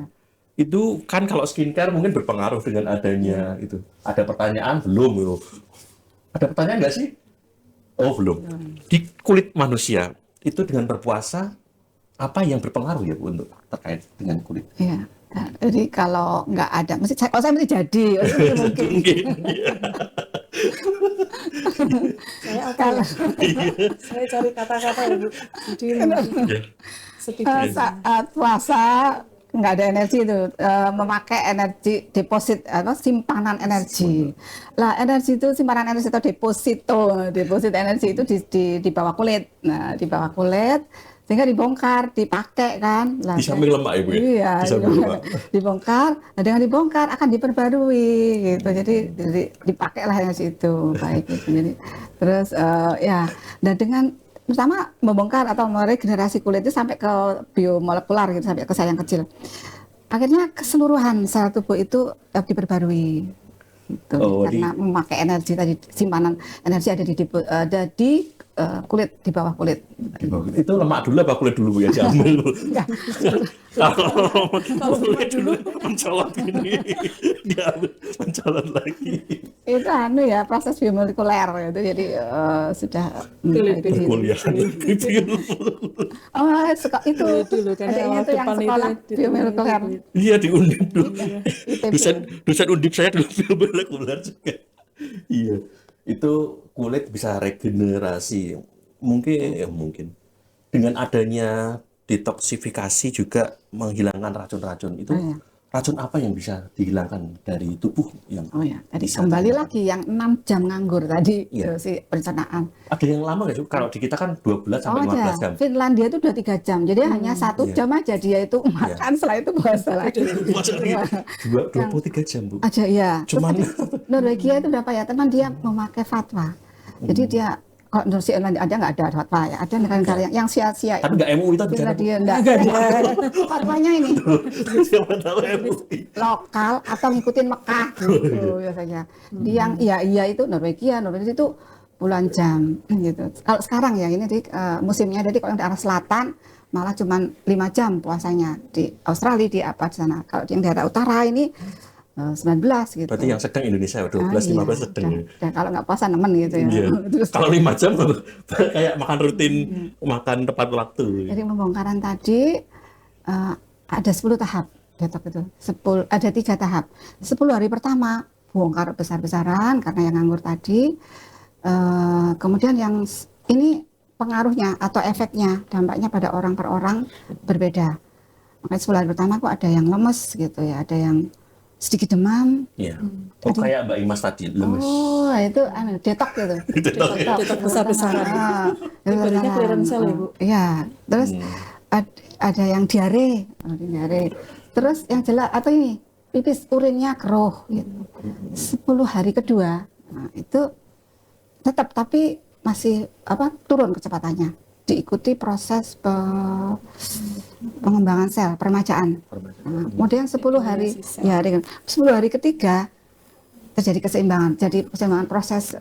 [SPEAKER 1] Itu kan kalau skincare mungkin berpengaruh dengan adanya itu. Ada pertanyaan belum? Yo. Ada pertanyaan nggak sih? Oh belum. Di kulit manusia itu dengan berpuasa apa yang berpengaruh ya Bu untuk terkait dengan kulit?
[SPEAKER 2] Iya. Nah, jadi kalau nggak ada, kalau saya mesti jadi, mungkin.
[SPEAKER 1] Mungkin.
[SPEAKER 3] Saya apa ya? Saya cari kata-kata ya, Bu. Jadi
[SPEAKER 1] Ya.
[SPEAKER 3] setidaknya
[SPEAKER 2] Saat puasa nggak ada energi itu, memakai energi deposit simpanan energi. Lah energi itu simpanan energi atau deposit energi itu di bawah kulit. Nah di bawah kulit sehingga dibongkar, dipakai kan. Lah,
[SPEAKER 1] Di samping lemak ya Bu ya?
[SPEAKER 2] Iya,
[SPEAKER 1] Di samping lemak.
[SPEAKER 2] dibongkar. Nah dengan dibongkar akan diperbarui gitu. Jadi dipakailah energi itu baik gitu. Jadi terus ya, dan dengan pertama membongkar atau meregenerasi kulit itu sampai ke biomolekular gitu, sampai ke sel yang kecil. Akhirnya keseluruhan sel tubuh itu diperbarui. Gitu.
[SPEAKER 1] Oh,
[SPEAKER 2] Karena memakai energi tadi, simpanan energi ada di kulit, di bawah kulit.
[SPEAKER 1] Itu lemak dulu apa kulit dulu Bu ya? Diambil.
[SPEAKER 2] Enggak.
[SPEAKER 1] Kalau kulit dulu mencolot gini, diambil mencolot lagi.
[SPEAKER 2] Itu ya proses biomolekuler gitu. Jadi sudah
[SPEAKER 1] Berkuliah
[SPEAKER 2] Oh, itu
[SPEAKER 3] dulu kan
[SPEAKER 2] adanya
[SPEAKER 3] awal
[SPEAKER 2] itu yang
[SPEAKER 3] depan
[SPEAKER 2] sekolah
[SPEAKER 3] itu
[SPEAKER 2] biomolekuler.
[SPEAKER 1] Iya di Undip dulu.
[SPEAKER 2] ITB.
[SPEAKER 1] Dosen Undip saya dulu biomolekuler juga. Iya, itu kulit bisa regenerasi. Mungkin dengan adanya detoksifikasi juga menghilangkan racun-racun. Itu
[SPEAKER 2] Oh, iya.
[SPEAKER 1] racun apa yang bisa dihilangkan dari tubuh yang
[SPEAKER 2] Oh ya, tadi
[SPEAKER 1] bisa
[SPEAKER 2] kembali
[SPEAKER 1] terhilangkan?
[SPEAKER 2] lagi yang 6 jam nganggur tadi
[SPEAKER 1] Iya.
[SPEAKER 2] itu si pencernaan.
[SPEAKER 1] Ada yang lama nggak sih? Kalau di kita kan 12 sampai 15 jam.
[SPEAKER 2] Finlandia itu udah 3 jam, jadi hanya 1
[SPEAKER 1] Iya.
[SPEAKER 2] jam aja dia itu makan, setelah itu puasa lagi.
[SPEAKER 1] Masa gitu? 23 jam, Bu.
[SPEAKER 2] Aja ya. Terus
[SPEAKER 1] Cuman-
[SPEAKER 2] tadi Norwegia itu berapa ya? Teman dia memakai fatwa. Jadi dia kalau menurut si Finlandia ada nggak ada fatwa ya? Ada negara-negara yang sia-sia.
[SPEAKER 1] Tapi nggak MUI itu bicara.
[SPEAKER 2] Finlandia enggak. Fatwanya ini
[SPEAKER 1] Siapa tahu MUI.
[SPEAKER 2] lokal atau ngikutin Mekah gitu biasanya. Yang iya itu Norwegia itu puluhan jam gitu. Kalau sekarang ya ini di musimnya, jadi kalau yang di arah selatan malah cuma 5 jam puasanya, di Australia di apa di sana. Kalau yang daerah utara ini 19 gitu.
[SPEAKER 1] Berarti yang sedang Indonesia 12, 15 sedang. Ya.
[SPEAKER 2] Dan kalau nggak puasa nemen gitu ya.
[SPEAKER 1] Iya.
[SPEAKER 2] Terus
[SPEAKER 1] Kalau 5 jam kayak makan rutin, makan tepat waktu.
[SPEAKER 2] jadi pembongkaran tadi ada 10 tahap detok itu. 10 ada 3 tahap. 10 hari pertama bongkar besar-besaran karena yang nganggur tadi. Kemudian yang ini pengaruhnya atau efeknya, dampaknya pada orang per orang berbeda. Makanya 10 hari pertama kok ada yang lemes gitu ya, ada yang sedikit demam.
[SPEAKER 1] Iya. Oh, kayak Mbak Imas tadi, lemes.
[SPEAKER 2] Oh, itu detok gitu.
[SPEAKER 3] Detok besar-besaran.
[SPEAKER 2] Itu
[SPEAKER 3] Badannya clearance sel ya, Bu?
[SPEAKER 2] Iya. Terus ada yang diare, terus yang jelas atau ini pipis urinnya keruh gitu. 10 hari kedua, nah, itu tetap tapi masih turun kecepatannya. Diikuti proses pengembangan sel, peremajaan. Nah, kemudian 10 hari, 10 hari ketiga terjadi keseimbangan, jadi keseimbangan proses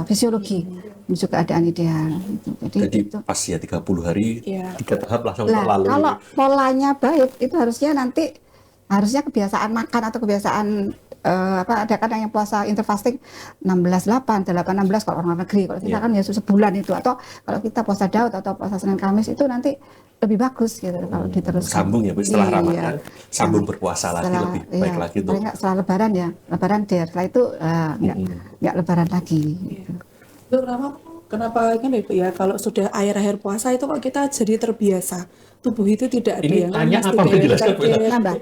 [SPEAKER 2] fisiologi menuju keadaan ideal.
[SPEAKER 1] Jadi
[SPEAKER 2] itu.
[SPEAKER 1] pas ya 30 hari, 3 tahap langsung
[SPEAKER 2] Nah,
[SPEAKER 1] terlalu.
[SPEAKER 2] kalau polanya baik, itu harusnya kebiasaan makan atau kebiasaan ada kadang yang puasa interfasting 16-8, 8-16 kalau orang negeri. Kalau kita kan ya sebulan itu, atau kalau kita puasa Daud atau puasa Senin Kamis itu nanti lebih bagus gitu kalau diteruskan.
[SPEAKER 1] Sambung ya, Bu, setelah Ramadan sambung berpuasa lagi lebih baik lagi tuh.
[SPEAKER 2] Setelah Lebaran ya, Lebaran der. Setelah itu nggak Lebaran lagi. Gitu.
[SPEAKER 3] Terutama kenapa kan ya kalau sudah akhir-akhir puasa itu kok kita jadi terbiasa, tubuh itu tidak ada
[SPEAKER 1] ini
[SPEAKER 3] yang
[SPEAKER 1] tanya
[SPEAKER 3] lemas,
[SPEAKER 1] apa menjelaskan
[SPEAKER 3] nambah.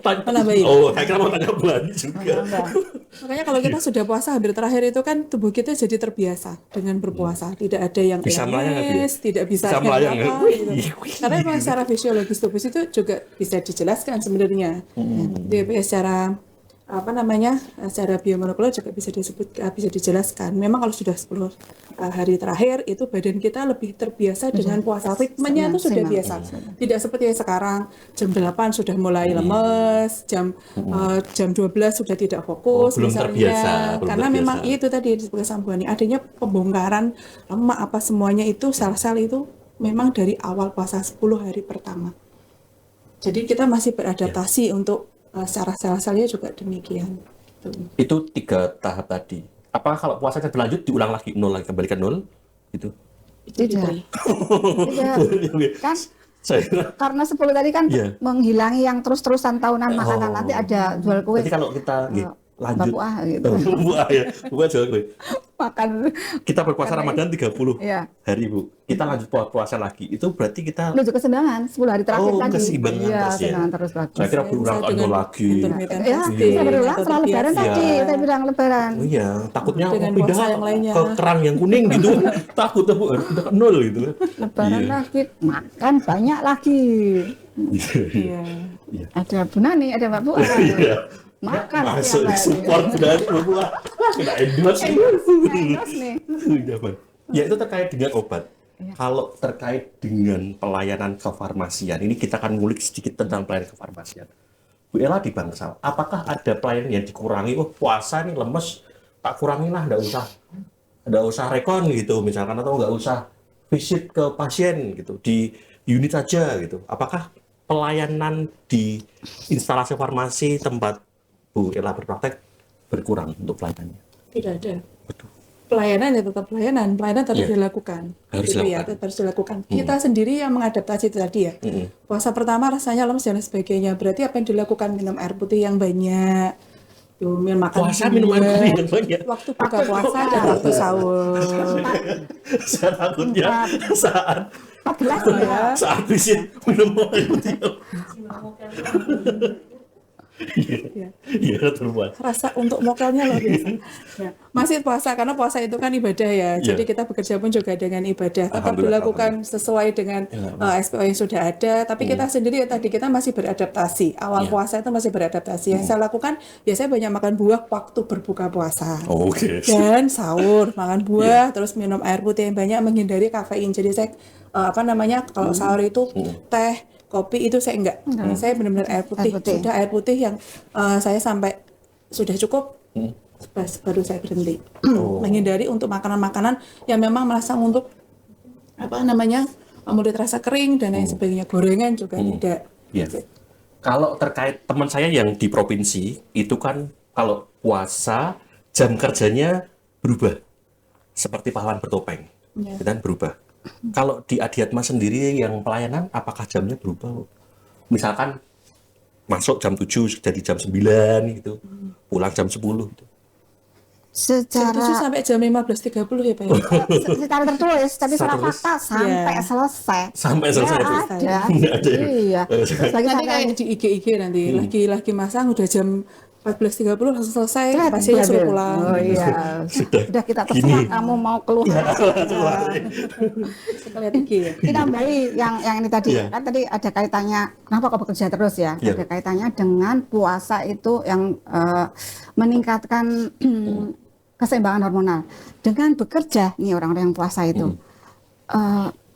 [SPEAKER 1] Oh, saya kira mau tanya bulan juga.
[SPEAKER 3] Makanya kalau kita sudah puasa hampir terakhir itu kan tubuh kita jadi terbiasa dengan berpuasa, tidak ada yang
[SPEAKER 1] Bisa melayang nggak, Bu?
[SPEAKER 3] tidak bisa
[SPEAKER 1] Bisa melayang nggak?
[SPEAKER 3] gitu. Karena memang secara fisiologis tubuh itu juga bisa dijelaskan sebenarnya. Jadi secara secara biomolekuler juga bisa dijelaskan. Memang kalau sudah 10 hari terakhir itu badan kita lebih terbiasa dengan puasa. Ritmenya itu sudah biasa. Tidak seperti yang sekarang jam 8 sudah mulai lemes, jam 12 sudah tidak fokus
[SPEAKER 1] belum
[SPEAKER 3] misalnya.
[SPEAKER 1] terbiasa,
[SPEAKER 3] Karena memang itu tadi sebagai sambungan adanya pembongkaran lemak semuanya itu sel-sel itu memang dari awal puasa 10 hari pertama. Jadi kita masih beradaptasi untuk secara sel-selnya juga demikian.
[SPEAKER 1] Itu 3 tahap tadi. Apakah kalau puasanya berlanjut diulang lagi 0 lagi, kembali ke 0 gitu?
[SPEAKER 2] Tidak. Kan
[SPEAKER 1] Saya
[SPEAKER 2] karena 10 tadi kan menghilangi yang terus-terusan tahunan makanan. Nanti ada jual kue.
[SPEAKER 1] Jadi kalau kita lanjut
[SPEAKER 2] Bapuah gitu.
[SPEAKER 1] Bapuah ya, bukan jual kue.
[SPEAKER 2] Makan.
[SPEAKER 1] Kita berpuasa Ramadan 30
[SPEAKER 2] Iya.
[SPEAKER 1] hari, Bu. Kita lanjut puasa lagi. Itu berarti kita
[SPEAKER 2] Menuju keseimbangan 10 hari terakhir tadi.
[SPEAKER 1] keseimbangan
[SPEAKER 2] Iya,
[SPEAKER 1] terus ya.
[SPEAKER 2] keseimbangan terus bagus.
[SPEAKER 1] Saya kira berulang kali lagi.
[SPEAKER 2] Ya, saya berulang setelah Lebaran tadi. Saya bilang Lebaran.
[SPEAKER 1] Oh iya, takutnya
[SPEAKER 3] Dengan
[SPEAKER 1] pindah
[SPEAKER 3] puasa yang lainnya.
[SPEAKER 1] ke kerang yang kuning gitu. Takut Bu, udah ke 0 gitu.
[SPEAKER 2] Lebaran lagi, makan banyak lagi.
[SPEAKER 1] Iya.
[SPEAKER 2] Ada Bu Nani, ada Mbak Bu.
[SPEAKER 1] Iya.
[SPEAKER 2] Makan
[SPEAKER 1] Masuk
[SPEAKER 2] setiap hari.
[SPEAKER 1] support dan buah. Kena endorse.
[SPEAKER 2] Endorse nih.
[SPEAKER 1] Ya itu terkait dengan obat. Kalau terkait dengan pelayanan kefarmasian, ini kita akan ngulik sedikit tentang pelayanan kefarmasian. Bu Ella di Bangsal, apakah ada pelayanan yang dikurangi? Oh puasa nih lemes, tak kurangin lah, nggak usah rekon gitu misalkan, atau nggak usah visit ke pasien gitu, di unit aja gitu. Apakah pelayanan di instalasi farmasi tempat Bu Ella berpraktek berkurang untuk pelayanannya?
[SPEAKER 3] Tidak ada.
[SPEAKER 1] Betul.
[SPEAKER 3] Pelayanan ya tetap pelayanan tetap dilakukan.
[SPEAKER 1] Harus
[SPEAKER 3] Gitu
[SPEAKER 1] dilakukan.
[SPEAKER 3] ya, tetap harus dilakukan. Kita sendiri yang mengadaptasi itu tadi ya. Puasa pertama rasanya lemes dan sebagainya. Berarti apa yang dilakukan? Minum air putih yang banyak. Makan
[SPEAKER 1] Puasa minum air putih yang banyak.
[SPEAKER 3] Waktu buka puasa dan waktu sahur.
[SPEAKER 1] Saya takutnya saat
[SPEAKER 2] 14 ya.
[SPEAKER 1] saat visit minum air putih. Iya, terbuat.
[SPEAKER 3] Rasa untuk mokelnya luar biasa. Ya. Masih puasa karena puasa itu kan ibadah ya. Jadi kita bekerja pun juga dengan ibadah. Tetap
[SPEAKER 1] Alhamdulillah,
[SPEAKER 3] dilakukan sesuai dengan SPO yang sudah ada. Tapi kita sendiri ya tadi kita masih beradaptasi. Awal puasa itu masih beradaptasi. Yang saya lakukan ya saya banyak makan buah waktu berbuka puasa.
[SPEAKER 1] Oh, oke.
[SPEAKER 3] Dan sahur makan buah, terus minum air putih yang banyak, menghindari kafein. Jadi saya kalau sahur itu teh, kopi itu saya enggak. Saya benar-benar air putih. Sudah air putih yang saya sampai sudah cukup, baru saya berhenti. Menghindari untuk makanan-makanan yang memang merasa untuk mulut rasa kering dan lain sebagainya. Gorengan juga tidak.
[SPEAKER 1] Iya. Kalau terkait teman saya yang di provinsi itu kan kalau puasa jam kerjanya berubah seperti pahlawan bertopeng, dan berubah. Kalau di Adiatma sendiri yang pelayanan, apakah jamnya berubah? Misalkan masuk jam 7 jadi jam 9 gitu, pulang jam 10 gitu.
[SPEAKER 3] Jam 7 sampai jam 15.30 ya Pak ya?
[SPEAKER 2] Secara tertulis, tapi secara
[SPEAKER 1] Tertulis.
[SPEAKER 2] fakta sampai selesai.
[SPEAKER 1] Sampai selesai.
[SPEAKER 2] Ya, ada.
[SPEAKER 1] Ada ya?
[SPEAKER 2] Iya. Terus lagi
[SPEAKER 3] Nanti
[SPEAKER 2] sampai
[SPEAKER 3] kayak di IG nanti lagi masang udah jam 14.30 langsung selesai,
[SPEAKER 2] Cepat,
[SPEAKER 3] pasiennya suruh
[SPEAKER 2] diambil.
[SPEAKER 3] pulang.
[SPEAKER 2] Oh iya. Sudah kita terserah kamu mau keluar.
[SPEAKER 3] Kita lihat IG ya.
[SPEAKER 2] Kita kembali yang ini tadi
[SPEAKER 1] Iya.
[SPEAKER 2] kan tadi ada kaitannya kenapa kok bekerja terus ya?
[SPEAKER 1] Iya.
[SPEAKER 2] Ada kaitannya dengan puasa itu yang meningkatkan keseimbangan hormonal. Dengan bekerja nih orang-orang yang puasa itu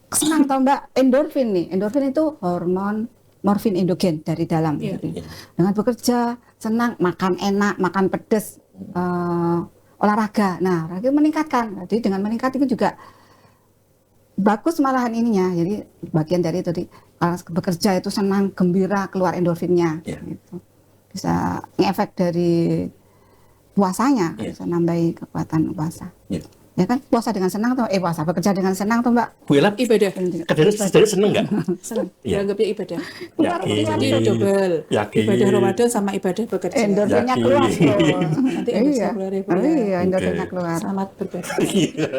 [SPEAKER 2] senang tau Mbak, endorfin nih. Endorfin itu hormon morfin endogen dari dalam.
[SPEAKER 3] Iya.
[SPEAKER 2] Gitu. Dengan bekerja senang, makan enak, makan pedas, olahraga. Nah, itu meningkatkan. Jadi dengan meningkat itu juga bagus malahan ininya. Jadi bagian dari itu kalau bekerja itu senang, gembira, keluar endorfinnya.
[SPEAKER 1] Iya.
[SPEAKER 2] Gitu. Bisa ngefek dari puasanya,
[SPEAKER 1] Iya.
[SPEAKER 2] bisa nambahi kekuatan puasa.
[SPEAKER 1] Iya.
[SPEAKER 2] Ya kan puasa dengan senang tuh, puasa bekerja dengan senang tuh Mbak.
[SPEAKER 1] Bu Ella,
[SPEAKER 3] Ibadah.
[SPEAKER 1] kadang seneng nggak?
[SPEAKER 3] Senang.
[SPEAKER 1] Iya.
[SPEAKER 3] Dianggapnya ibadah.
[SPEAKER 1] Yakin.
[SPEAKER 3] Jadi double.
[SPEAKER 1] Yakin.
[SPEAKER 3] Ibadah Ramadan sama ibadah bekerja.
[SPEAKER 2] Endorfinnya
[SPEAKER 1] Yakin.
[SPEAKER 2] keluar tuh.
[SPEAKER 3] Nanti endorfinnya
[SPEAKER 2] Iya.
[SPEAKER 3] keluar ya, Bu,
[SPEAKER 2] Oh
[SPEAKER 3] ya.
[SPEAKER 2] iya, endorfinnya
[SPEAKER 1] Oke.
[SPEAKER 2] keluar.
[SPEAKER 3] Selamat beribadah.
[SPEAKER 1] Iya.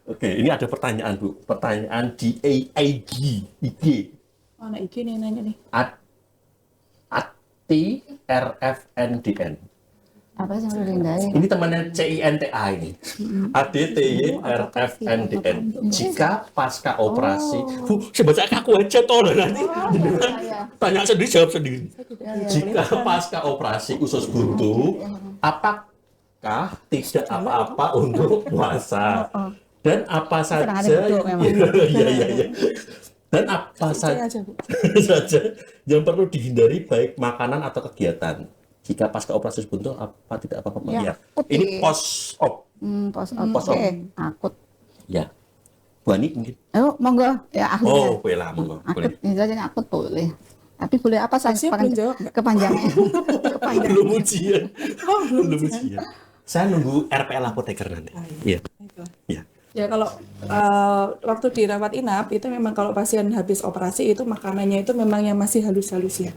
[SPEAKER 1] Oke, ini ada pertanyaan Bu. Pertanyaan di IG.
[SPEAKER 3] Oh, anak IG nih yang nanya nih.
[SPEAKER 1] Ati RFNDN.
[SPEAKER 2] Apa sih yang perlu dihindari?
[SPEAKER 1] Ini temannya CINTA ini. ADTY RFNDN. Jika pasca operasi, Bu, saya baca aku aja toh nanti. Tanya sendiri, jawab sendiri. Jika pasca operasi usus buntu, apakah tidak apa-apa untuk puasa? Dan apa saja?
[SPEAKER 2] beduk memang.
[SPEAKER 1] Iya. Dan apa
[SPEAKER 3] Saya aja, Bu.
[SPEAKER 1] saja yang perlu dihindari baik makanan atau kegiatan? Jika pasca operasi buntu apa tidak apa-apa?
[SPEAKER 2] Ya,
[SPEAKER 1] Ya. Ini post op.
[SPEAKER 2] Post-op. Akut.
[SPEAKER 1] Ya. Bu Ani mungkin.
[SPEAKER 2] Oh, monggo. Ya, ahlinya.
[SPEAKER 1] Oh, boleh lah, monggo. Boleh.
[SPEAKER 2] Akut, ini akut boleh. Tapi boleh apa saja
[SPEAKER 3] Masih belum jawab nggak?
[SPEAKER 2] kepanjangan. Kepanjangan.
[SPEAKER 1] Belum ujian. Belum ujian. Saya nunggu RPL apoteker nanti. Iya.
[SPEAKER 3] Baiklah.
[SPEAKER 1] Iya.
[SPEAKER 3] Ya kalau waktu dirawat inap itu memang kalau pasien habis operasi itu makanannya itu memang yang masih halus-halus ya.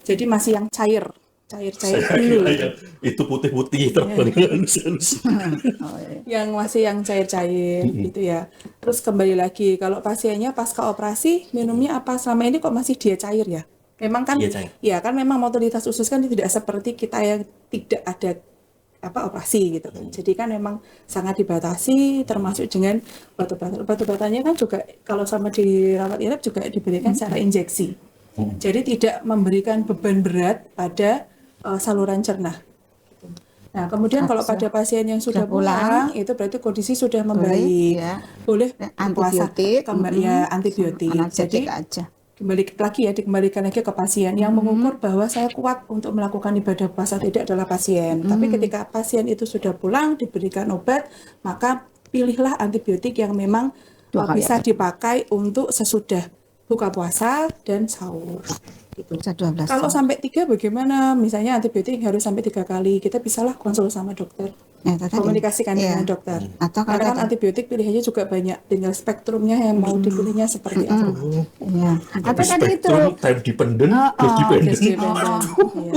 [SPEAKER 3] Jadi masih yang cair
[SPEAKER 1] Saya
[SPEAKER 3] dulu.
[SPEAKER 1] kira ya, itu putih-putih terbang halus-halus.
[SPEAKER 2] Oh, iya.
[SPEAKER 3] Yang masih yang cair-cair gitu ya. Terus kembali lagi kalau pasiennya pasca operasi minumnya apa selama ini kok masih dia cair ya? Memang kan
[SPEAKER 1] Dia cair.
[SPEAKER 3] ya kan memang motoritas usus kan tidak seperti kita yang tidak ada operasi gitu kan. Jadi kan memang sangat dibatasi termasuk dengan batu-batu. Batu-batannya kan juga kalau sama dirawat inap juga diberikan secara injeksi. Jadi tidak memberikan beban berat pada saluran cerna. Nah, kemudian kalau pada pasien yang sudah pulang, itu berarti kondisi sudah membaik.
[SPEAKER 2] ya.
[SPEAKER 3] Boleh
[SPEAKER 2] Antibiotik,
[SPEAKER 3] kembali ya antibiotik.
[SPEAKER 2] Analgetik
[SPEAKER 3] Jadi
[SPEAKER 2] aja.
[SPEAKER 3] kembali lagi ya dikembalikan lagi ke pasien yang mengukur bahwa saya kuat untuk melakukan ibadah puasa tidak adalah pasien. Tapi ketika pasien itu sudah pulang diberikan obat, maka pilihlah antibiotik yang memang
[SPEAKER 2] Dua kali
[SPEAKER 3] bisa dipakai untuk sesudah buka puasa dan sahur. Gitu.
[SPEAKER 2] Bisa 12
[SPEAKER 3] Kalau
[SPEAKER 2] jam.
[SPEAKER 3] sampai 3 bagaimana? Misalnya antibiotik harus sampai 3 kali. Kita bisalah konsul sama dokter.
[SPEAKER 2] Ya, tadi.
[SPEAKER 3] Komunikasikan
[SPEAKER 2] Iya.
[SPEAKER 3] dengan dokter.
[SPEAKER 2] Atau kalau
[SPEAKER 3] Karena kan
[SPEAKER 2] tadi-
[SPEAKER 3] antibiotik pilihannya juga banyak. Tinggal spektrumnya yang mau dipilihnya seperti apa.
[SPEAKER 2] Iya. Atau tadi itu.
[SPEAKER 1] Spektrum time dependent, dose dependent.
[SPEAKER 3] Dose dependent. Iya.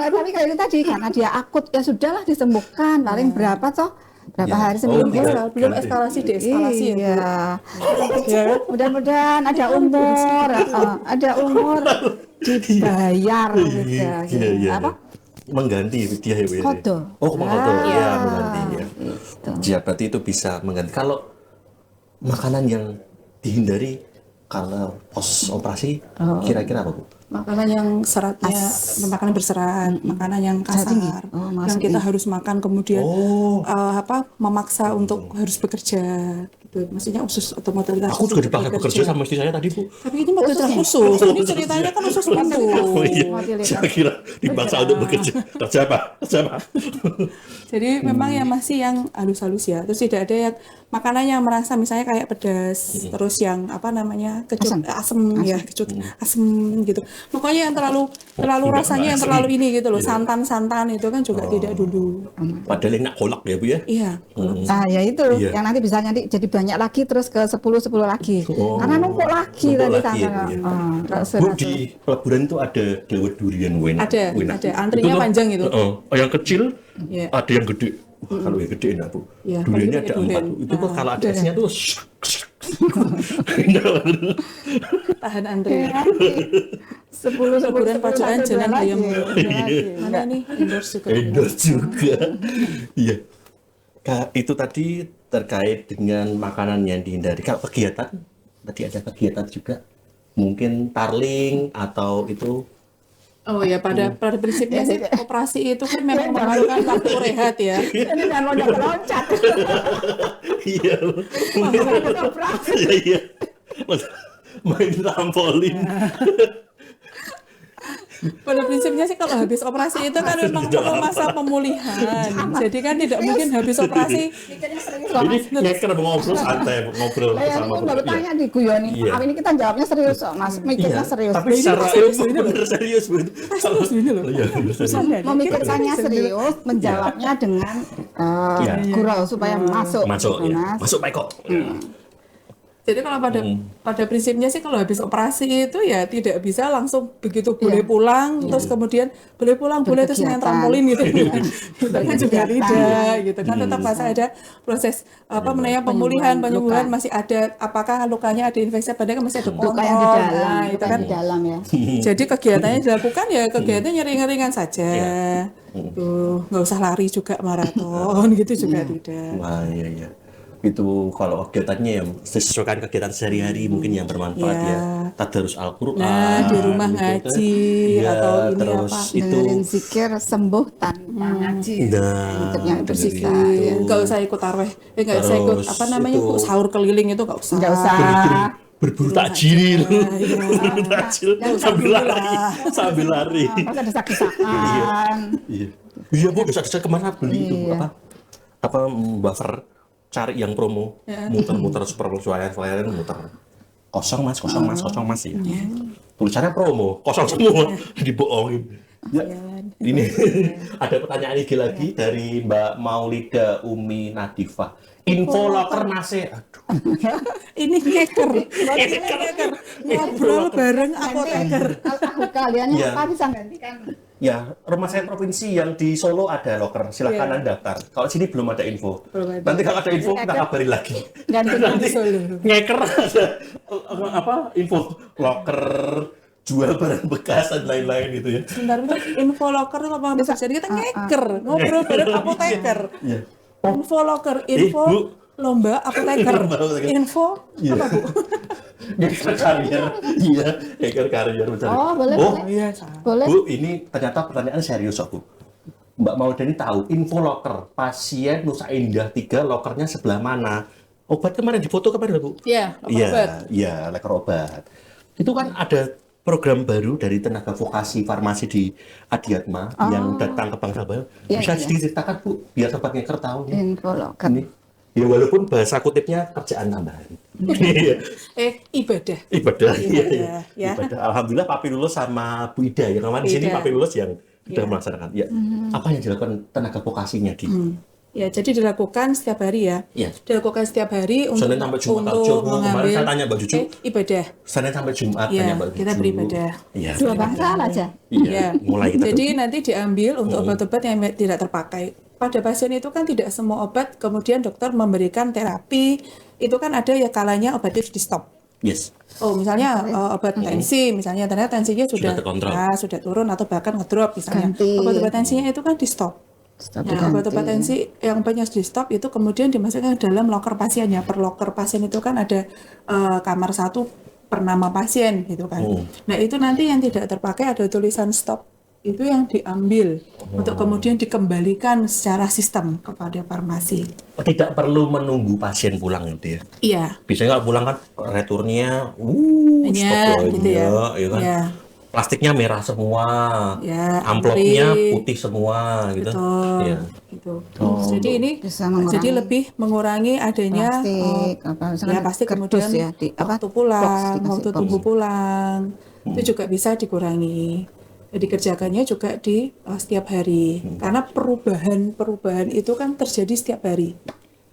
[SPEAKER 2] Tapi kalau itu tadi karena dia akut ya sudahlah disembuhkan. Paling berapa toh? Berapa
[SPEAKER 1] Ya.
[SPEAKER 2] hari seminggu?
[SPEAKER 1] Oh,
[SPEAKER 3] Belum
[SPEAKER 1] ganti.
[SPEAKER 3] eskalasi deeskalasi ya. Bu.
[SPEAKER 2] Iya. Ya, mudah-mudahan ada umur dibayar gitu.
[SPEAKER 1] Iya.
[SPEAKER 2] Apa?
[SPEAKER 1] Mengganti dia ya Bu. ya?
[SPEAKER 2] Kodo.
[SPEAKER 1] Oh, kodo.
[SPEAKER 2] Ah,
[SPEAKER 1] Iya, mengganti ya.
[SPEAKER 2] gitu.
[SPEAKER 1] Ya, berarti itu bisa mengganti. Kalau makanan yang dihindari kalau pos operasi, kira-kira apa Bu?
[SPEAKER 3] Makanan yang seratnya, makanan berserat, makanan yang kasar,
[SPEAKER 2] tinggi. Oh,
[SPEAKER 3] yang
[SPEAKER 2] masuk
[SPEAKER 3] kita
[SPEAKER 2] tinggi.
[SPEAKER 3] harus makan kemudian
[SPEAKER 1] Oh.
[SPEAKER 3] memaksa untuk harus bekerja, gitu. Maksudnya usus atau motoritas.
[SPEAKER 1] Aku juga
[SPEAKER 3] usus
[SPEAKER 1] dipaksa bekerja sama istri saya tadi Bu.
[SPEAKER 3] Tapi ini motoritas usus, ini ceritanya kan usus buntu.
[SPEAKER 1] Oh iya,
[SPEAKER 2] Mobilitas.
[SPEAKER 1] saya kira dipaksa untuk bekerja. Kerja apa? Kerja apa?
[SPEAKER 3] Jadi memang yang masih yang halus-halus ya. Terus tidak ada yang makanan yang merasa misalnya kayak pedas, terus yang apa namanya kecut asem ya, kecut asem gitu. Pokoknya yang terlalu
[SPEAKER 1] Enggak,
[SPEAKER 3] rasanya yang
[SPEAKER 1] asem.
[SPEAKER 3] terlalu ini gitu loh.
[SPEAKER 1] Iya.
[SPEAKER 3] Santan-santan itu kan juga tidak dulu.
[SPEAKER 1] Padahal enak kolak ya Bu ya.
[SPEAKER 3] Iya.
[SPEAKER 2] Nah, ya itu
[SPEAKER 1] Iya.
[SPEAKER 2] yang nanti bisa nanti jadi banyak lagi terus ke 10 lagi.
[SPEAKER 1] Oh.
[SPEAKER 2] Karena numpuk lagi
[SPEAKER 1] Numpuk
[SPEAKER 2] tadi
[SPEAKER 1] lagi ya,
[SPEAKER 2] sama.
[SPEAKER 1] Bu, ya.
[SPEAKER 2] Oh,
[SPEAKER 1] Bu, di pelaburan itu ada dawet durian enak.
[SPEAKER 3] Ada,
[SPEAKER 1] enak.
[SPEAKER 3] ada. Antrinya
[SPEAKER 1] tuh,
[SPEAKER 3] panjang itu.
[SPEAKER 1] Yang kecil,
[SPEAKER 3] Iya.
[SPEAKER 1] ada yang gede. Wah, kalau yang gede enak Bu.
[SPEAKER 3] Iya,
[SPEAKER 1] Duriannya
[SPEAKER 3] paling
[SPEAKER 1] ada
[SPEAKER 3] durian.
[SPEAKER 1] 4 Bu. Itu kok kalau ada esnya tuh
[SPEAKER 3] Tahan antri.
[SPEAKER 2] 10
[SPEAKER 3] Kuburan pacuan jalan ayam.
[SPEAKER 2] lagi.
[SPEAKER 3] Mana nih endorse juga.
[SPEAKER 1] Endorse juga. Iya. Kak, itu tadi terkait dengan makanan yang dihindari. Kak, kegiatan tadi ada kegiatan juga. Mungkin tarling atau itu.
[SPEAKER 3] Oh ya, pada prinsipnya sih operasi itu kan memang memerlukan waktu rehat ya.
[SPEAKER 2] Ini kan loncat-loncat.
[SPEAKER 1] Iya. Iya, iya. Main trampolin.
[SPEAKER 3] Pada prinsipnya sih kalau habis operasi itu kan memang perlu masa pemulihan. Jadi kan tidak mungkin habis operasi.
[SPEAKER 1] Ini ngeker ngobrol santai, ngobrol
[SPEAKER 2] Saya
[SPEAKER 1] sama
[SPEAKER 2] ini baru tanya di Guyoni.
[SPEAKER 1] Iya.
[SPEAKER 2] Ini kita jawabnya serius kok, Mas. Mikirnya serius.
[SPEAKER 1] Tapi secara ilmu bener serius bener.
[SPEAKER 3] Serius ini loh.
[SPEAKER 1] Iya, bener serius.
[SPEAKER 2] Memikirkannya serius, menjawabnya dengan
[SPEAKER 1] Iya.
[SPEAKER 2] gurau supaya masuk.
[SPEAKER 1] Masuk
[SPEAKER 2] gitu,
[SPEAKER 1] ya.
[SPEAKER 2] Mas.
[SPEAKER 1] Masuk Pak Eko.
[SPEAKER 3] Jadi kalau pada prinsipnya sih kalau habis operasi itu ya tidak bisa langsung begitu boleh pulang terus kemudian boleh pulang boleh terus main
[SPEAKER 2] Berkegiatan.
[SPEAKER 3] trampolin gitu kan. Itu kan juga
[SPEAKER 2] Berkegiatan.
[SPEAKER 3] tidak gitu kan tetap masih ada proses namanya penyembuhan masih ada apakah lukanya ada infeksi padahal kan masih ada
[SPEAKER 2] Luka yang di
[SPEAKER 3] kontrol.
[SPEAKER 2] dalam,
[SPEAKER 3] Nah, itu
[SPEAKER 2] luka
[SPEAKER 3] kan
[SPEAKER 2] yang di dalam ya.
[SPEAKER 3] jadi kegiatannya dilakukan ya kegiatannya ringan-ringan saja. Tuh, nggak usah lari juga maraton gitu juga tidak.
[SPEAKER 1] Wah, iya iya. Itu kalau kegiatannya yang sesuaikan kegiatan sehari-hari mungkin yang bermanfaat
[SPEAKER 3] Iya.
[SPEAKER 1] ya. Tadarus Al-Qur'an.
[SPEAKER 3] Nah, di rumah
[SPEAKER 1] gitu kan.
[SPEAKER 3] ngaji,
[SPEAKER 1] Iya,
[SPEAKER 3] atau ini
[SPEAKER 1] terus
[SPEAKER 3] apa,
[SPEAKER 1] itu
[SPEAKER 2] Dengerin zikir sembuh tanpa ngaji.
[SPEAKER 1] nah,
[SPEAKER 2] Hidupnya bersihkan.
[SPEAKER 1] dengerin itu.
[SPEAKER 3] nggak usah ikut tarweh, nggak usah ikut
[SPEAKER 1] Terus
[SPEAKER 3] apa namanya
[SPEAKER 1] itu-
[SPEAKER 3] sahur keliling itu nggak usah.
[SPEAKER 2] Nggak usah.
[SPEAKER 1] berburu takjil. Berburu takjil sambil
[SPEAKER 3] dulu
[SPEAKER 1] lari,
[SPEAKER 3] lah.
[SPEAKER 1] sambil lari.
[SPEAKER 2] Masa desak-desakan.
[SPEAKER 1] Iya. Iya, Bu, desa-desa kemana beli itu apa buffer cari yang promo muter-muter super flyer muter kosong mas ya tulisannya promo kosong semua dibohongin ya. Ini ada pertanyaan lagi dari Mbak Maulida Umi Nadifah info loker nase aduh
[SPEAKER 3] Ini ngeker, ngobrol bareng apoteker.
[SPEAKER 2] Kalau kaliannya
[SPEAKER 1] Iya.
[SPEAKER 2] apa bisa gantikan?
[SPEAKER 1] ya rumah saya provinsi yang di Solo ada loker silahkan anda daftar kalau sini belum ada info
[SPEAKER 3] Belum ada.
[SPEAKER 1] nanti kalau ada info kita kabarin lagi
[SPEAKER 2] Ganti
[SPEAKER 1] nanti
[SPEAKER 3] Solo.
[SPEAKER 1] ngeker ada apa info loker jual barang bekas dan lain-lain gitu ya.
[SPEAKER 3] Bentar, info loker itu apa bisa jadi kita ngeker, ngobrol bareng apoteker.
[SPEAKER 1] Iya.
[SPEAKER 3] Info loker, info
[SPEAKER 1] Bu.
[SPEAKER 3] lomba apoteker,
[SPEAKER 1] Lomba apoteker.
[SPEAKER 3] info
[SPEAKER 1] Iya.
[SPEAKER 3] apa Bu?
[SPEAKER 1] Ngeker karier, iya, ngeker karier mencari.
[SPEAKER 2] Oh, boleh,
[SPEAKER 1] Oh,
[SPEAKER 2] boleh.
[SPEAKER 3] Iya, salah.
[SPEAKER 2] Boleh?
[SPEAKER 1] Bu, ini ternyata pertanyaan serius kok, Bu. Mbak Maudani tahu info loker pasien Nusa Indah 3 lokernya sebelah mana? Obat kemarin difoto kemarin, Bu?
[SPEAKER 3] Iya,
[SPEAKER 1] Iya,
[SPEAKER 3] obat.
[SPEAKER 1] iya, leker obat. Itu kan ada program baru dari tenaga vokasi farmasi di Adiatma yang datang ke Bangsa Bayu.
[SPEAKER 2] Iya,
[SPEAKER 1] Bisa
[SPEAKER 2] iya.
[SPEAKER 1] diceritakan, Bu, biar sobat ngeker tahu nih.
[SPEAKER 2] Info loker.
[SPEAKER 1] Ini. Ya walaupun bahasa kutipnya kerjaan tambahan. Iya.
[SPEAKER 3] Ibadah.
[SPEAKER 1] Ibadah.
[SPEAKER 3] Ibadah, ya.
[SPEAKER 1] Ibadah. Alhamdulillah Papi Lulus sama Bu Ida yang kemarin di sini
[SPEAKER 3] Ida.
[SPEAKER 1] Papi Lulus yang sudah
[SPEAKER 3] Iya.
[SPEAKER 1] melaksanakan. Ya. Apa yang dilakukan tenaga vokasinya di?
[SPEAKER 3] Ya, jadi dilakukan setiap hari ya.
[SPEAKER 1] Iya.
[SPEAKER 3] Dilakukan setiap hari untuk
[SPEAKER 1] Senin sampai Jumat
[SPEAKER 3] untuk
[SPEAKER 1] aja, Bu. Kemarin
[SPEAKER 3] mengambil
[SPEAKER 1] saya tanya Mbak Juju.
[SPEAKER 3] ibadah.
[SPEAKER 1] Senin sampai Jumat
[SPEAKER 3] Iya,
[SPEAKER 1] tanya Mbak Juju.
[SPEAKER 3] kita beribadah.
[SPEAKER 1] Iya.
[SPEAKER 2] Dua bangsa aja.
[SPEAKER 1] Iya.
[SPEAKER 3] Ya.
[SPEAKER 1] Mulai kita
[SPEAKER 3] Jadi nanti diambil untuk obat-obat yang tidak terpakai. Pada pasien itu kan tidak semua obat kemudian dokter memberikan terapi. Itu kan ada ya kalanya obat itu di stop.
[SPEAKER 1] Yes.
[SPEAKER 3] Oh, misalnya obat tensi, misalnya ternyata tensinya sudah
[SPEAKER 1] terkontrol.
[SPEAKER 3] sudah turun atau bahkan ngedrop misalnya.
[SPEAKER 2] Ganti.
[SPEAKER 3] Obat-obat tensinya itu kan di stop.
[SPEAKER 2] Stop
[SPEAKER 3] Nah,
[SPEAKER 2] diganti.
[SPEAKER 3] obat-obat tensi yang banyak di stop itu kemudian dimasukkan ke dalam loker pasiennya. Per loker pasien itu kan ada kamar 1 per nama pasien gitu kan. Nah, itu nanti yang tidak terpakai ada tulisan stop. Itu yang diambil untuk kemudian dikembalikan secara sistem kepada farmasi.
[SPEAKER 1] Tidak perlu menunggu pasien pulang gitu ya.
[SPEAKER 3] Iya.
[SPEAKER 1] Biasanya kalau pulang kan returnnya,
[SPEAKER 3] Iya,
[SPEAKER 1] stok
[SPEAKER 3] gitu ya.
[SPEAKER 1] ya kan.
[SPEAKER 3] Iya.
[SPEAKER 1] Plastiknya merah semua,
[SPEAKER 3] Ya,
[SPEAKER 1] amplopnya
[SPEAKER 3] antri.
[SPEAKER 1] putih semua gitu.
[SPEAKER 3] Betul.
[SPEAKER 1] Iya.
[SPEAKER 3] Gitu. Jadi ini
[SPEAKER 2] Bisa mengurangi
[SPEAKER 3] jadi lebih mengurangi adanya
[SPEAKER 2] plastik, apa, misalkan
[SPEAKER 3] ya pasti
[SPEAKER 2] kardus
[SPEAKER 3] kemudian
[SPEAKER 2] ya,
[SPEAKER 3] waktu
[SPEAKER 2] box
[SPEAKER 3] pulang,
[SPEAKER 2] dikasih
[SPEAKER 3] waktu
[SPEAKER 2] box.
[SPEAKER 3] tunggu pulang itu juga bisa dikurangi. Dikerjakannya juga di setiap hari karena perubahan itu kan terjadi setiap hari.